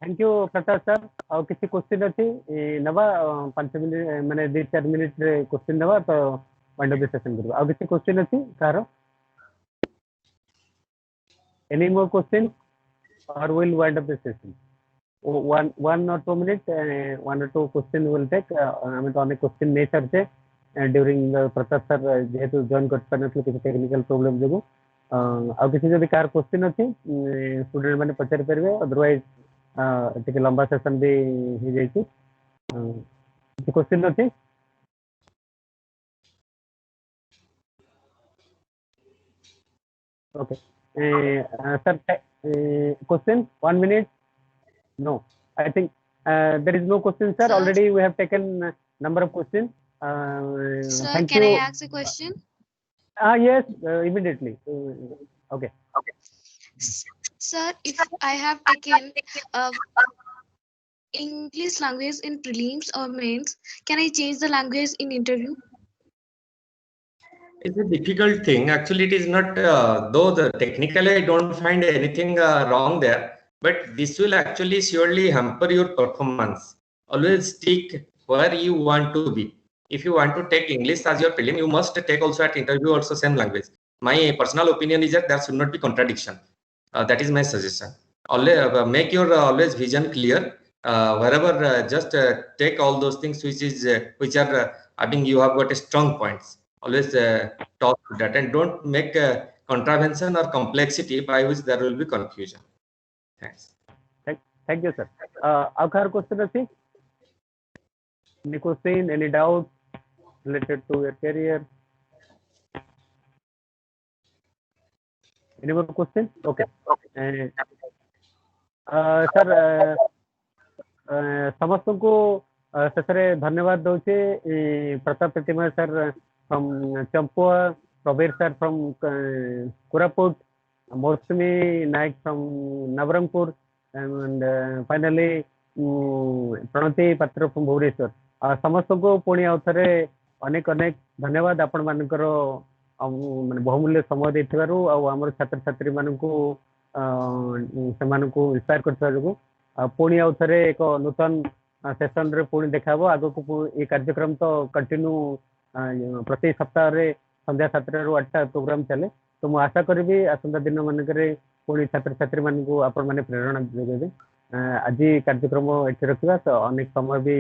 thank you Pratap sir आ किसी क्वेश्चन अछि नबा 5 मिनिट माने 2-4 मिनिट रे क्वेश्चन नबा तो वाइंड अप सेशन करबा आ किसी क्वेश्चन अछि car any more questions or we'll wind up the session one or 2 minutes 1 or 2 question will take hame to अनेक question नहीं करते during प्रताप सर जेहेतु join कर पाने किसी टेक्निकल प्रॉब्लम जगो आ किसी जदी कार क्वेश्चन अछि स्टूडेंट माने पचार परबे अदरवाइज टिके लंबा सेशन भी हो जाई छी क्वेश्चन अछि Okay. Sir, question, 1 minute. No, I think there is no question, sir. Sir? Already we have taken number of questions. Sir, Thank can you. I ask a question? Yes, immediately. Okay. Sir, if I have taken English language in prelims or mains, can I change the language in interview? It's a difficult thing. Actually, it is not, though the technically I don't find anything wrong there, but this will actually surely hamper your performance. Always stick where you want to be. If you want to take English as your prelim, you must take also at interview also same language. My personal opinion is that there should not be contradiction. That is my suggestion. Always make your always vision clear. Wherever just take all those things which are having you have got a strong points. Always talk to that and don't make contravention or complexity by which there will be confusion. Thanks. Thank you, sir. Our question is, any question, any doubt related to your career? Any more questions? Okay. Sir, समस्त को शेषे धन्यवाद दौचे Pratap Pratima sir from Champua, Prabir sir from Koraput, Mousumi Nayak from Nabarangpur and finally Pranati Patra from Bhubaneswar. समस्त को पुणी आउथरे अनेक अनेक धन्यवाद आपण मानकर माने बहुमूल्य समय देथिबारु आमर छात्र छात्री मानकू सेमानकू इंस्पायर करथिबारु पुणी आउथरे एक नूतन सेशन रे पुणी देखाबो। आगो को ये कार्यक्रम तो कंटिन्यू प्रति सप्ताह रे संध्या 7 रु 8 प्रोग्राम चले। तो मु आशा करबी आसंता दिन मानकरे पुणी छात्र छात्री मानकू आपण माने प्रेरणा देबे। आज कार्यक्रम एठी रखिबा तो अनेक समय भी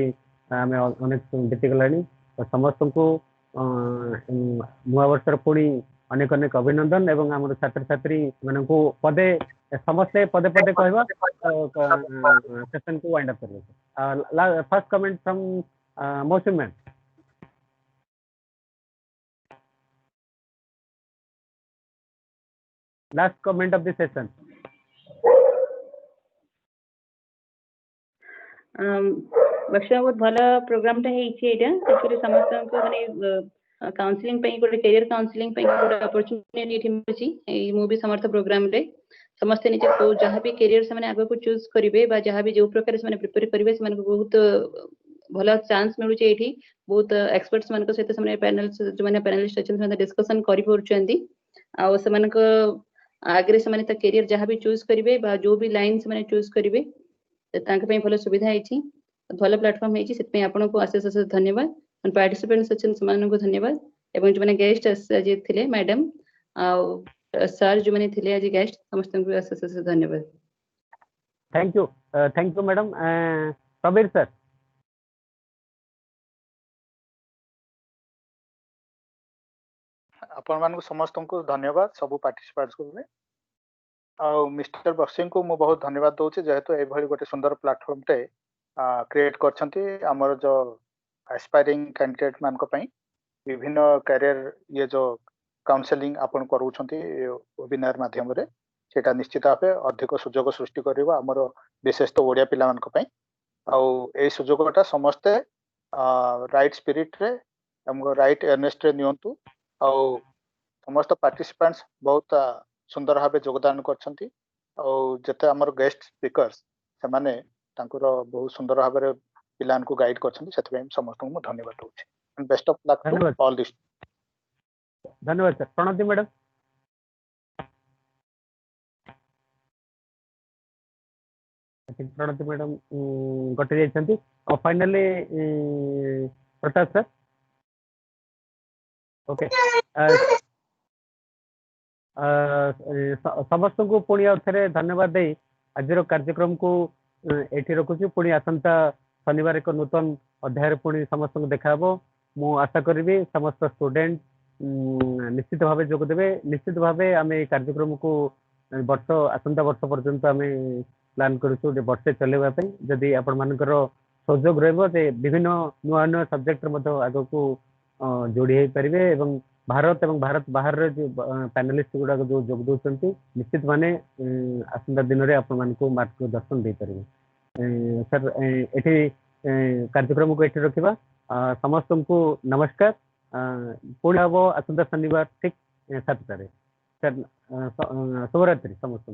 आमे अनेक बीती गलानी। तो समस्त को नुआ वर्षर पुणी अनेक अनेक अभिनंदन एवं आम छात्र छात्री मानकू पदे समस्ते पदे पदे कहवा सेशन को वाइंड अप करबे। First comment from Mousam ma'am. Last comment of the session. Barsha बहुत भला प्रोग्राम टा हेछि एटा। एक्चुअली समस्त को माने काउंसलिंग पे गोटे कैरियर काउंसलिंग पे गोटे अपॉर्चुनिटी एठी मिछि। ए मु भी समर्थ प्रोग्राम रे समस्त निजे को जहां भी कैरियर से माने आगे को चूज करिवे बा जहां भी जो प्रकार से माने प्रिपेयर करिवे से माने बहुत भला चांस मिलु छै एठी। बहुत एक्सपर्ट्स मान को सहित से माने पैनल जो माने पैनलिस्ट अछन से डिस्कशन करि पड़छंती आ से माने को आगे से माने त कैरियर जहां भी चूज करिवे बा जो भी लाइन से माने चूज करिवे तांके पे भला सुविधा हेछि। भला प्लेटफॉर्म हेछि सेत पे आपन को अशेष अशेष धन्यवाद। पार्टिसिपेंट्स अछन समान को धन्यवाद एवं जो माने गेस्ट आज थिले मैडम आ सर जो माने थिले आज गेस्ट समस्त को अशेष अशेष धन्यवाद। Thank you madam. Prabir sir. आपण मान समस्त को धन्यवाद सब पार्टिसिपेंट्स को मिस्टर बक्सी को मु बहुत धन्यवाद दूचे जेहेतु ए भली गोटे सुंदर प्लेटफॉर्म टे क्रिएट करछंती हमर जो एस्पायरिंग कैंडिडेट मान को पई विभिन्न कैरियर ये जो काउंसलिंग आपण करूछंती वेबिनार माध्यम रे सेटा निश्चित भाबे अधिक सुजोग सृष्टि करबा हमर विशेष तो ओडिया पिला मान को पई आ ए सुजोगटा समस्त राइट स्पिरिट रे हमको राइट अर्नेस्ट रे नियंतु आ समस्त पार्टिसिपेंट्स बहुत सुंदर भाव योगदान करछंती और जते हमर गेस्ट स्पीकर्स से माने तांकर बहुत सुंदर भाव रे पिलान को गाइड करछंती सेते समस्त को धन्यवाद दूची and best of luck to all this. धन्यवाद sir. Pranati madam. Pranati madam गटे जाइछंती और फाइनली प्रताप सर। ओके समस्त को पुणी आउथरे धन्यवाद दे आज कार्यक्रम को एठी रखुछु। पुणी आसंता शनिवार एक नूतन अध्याय पुणी समस्त को देखाबो। मु आशा करिबी समस्त स्टूडेंट निश्चित भावे जोग देबे। निश्चित भावे आमे कार्यक्रम को वर्ष आसंता वर्ष पर्यंत आमे प्लान करूछु जे वर्षे चलेबा पई जदी आपण मानकर सहयोग रहबो जे विभिन्न नुआ नुआ सब्जेक्ट मध्ये आगो को जोड़ी हे परिबे एवं भारत एवं भारत बाहर रे जो पैनलिस्ट गुडा जो जोग दउछंती निश्चित माने आसंता दिन रे आपण मानको मार्गदर्शन दे परिबे। सर एठी कार्यक्रम को एठी रखिबा। समस्त को नमस्कार। पुणी हम आसंता शनिवार ठीक 7 सर शुभरात्रि समस्त।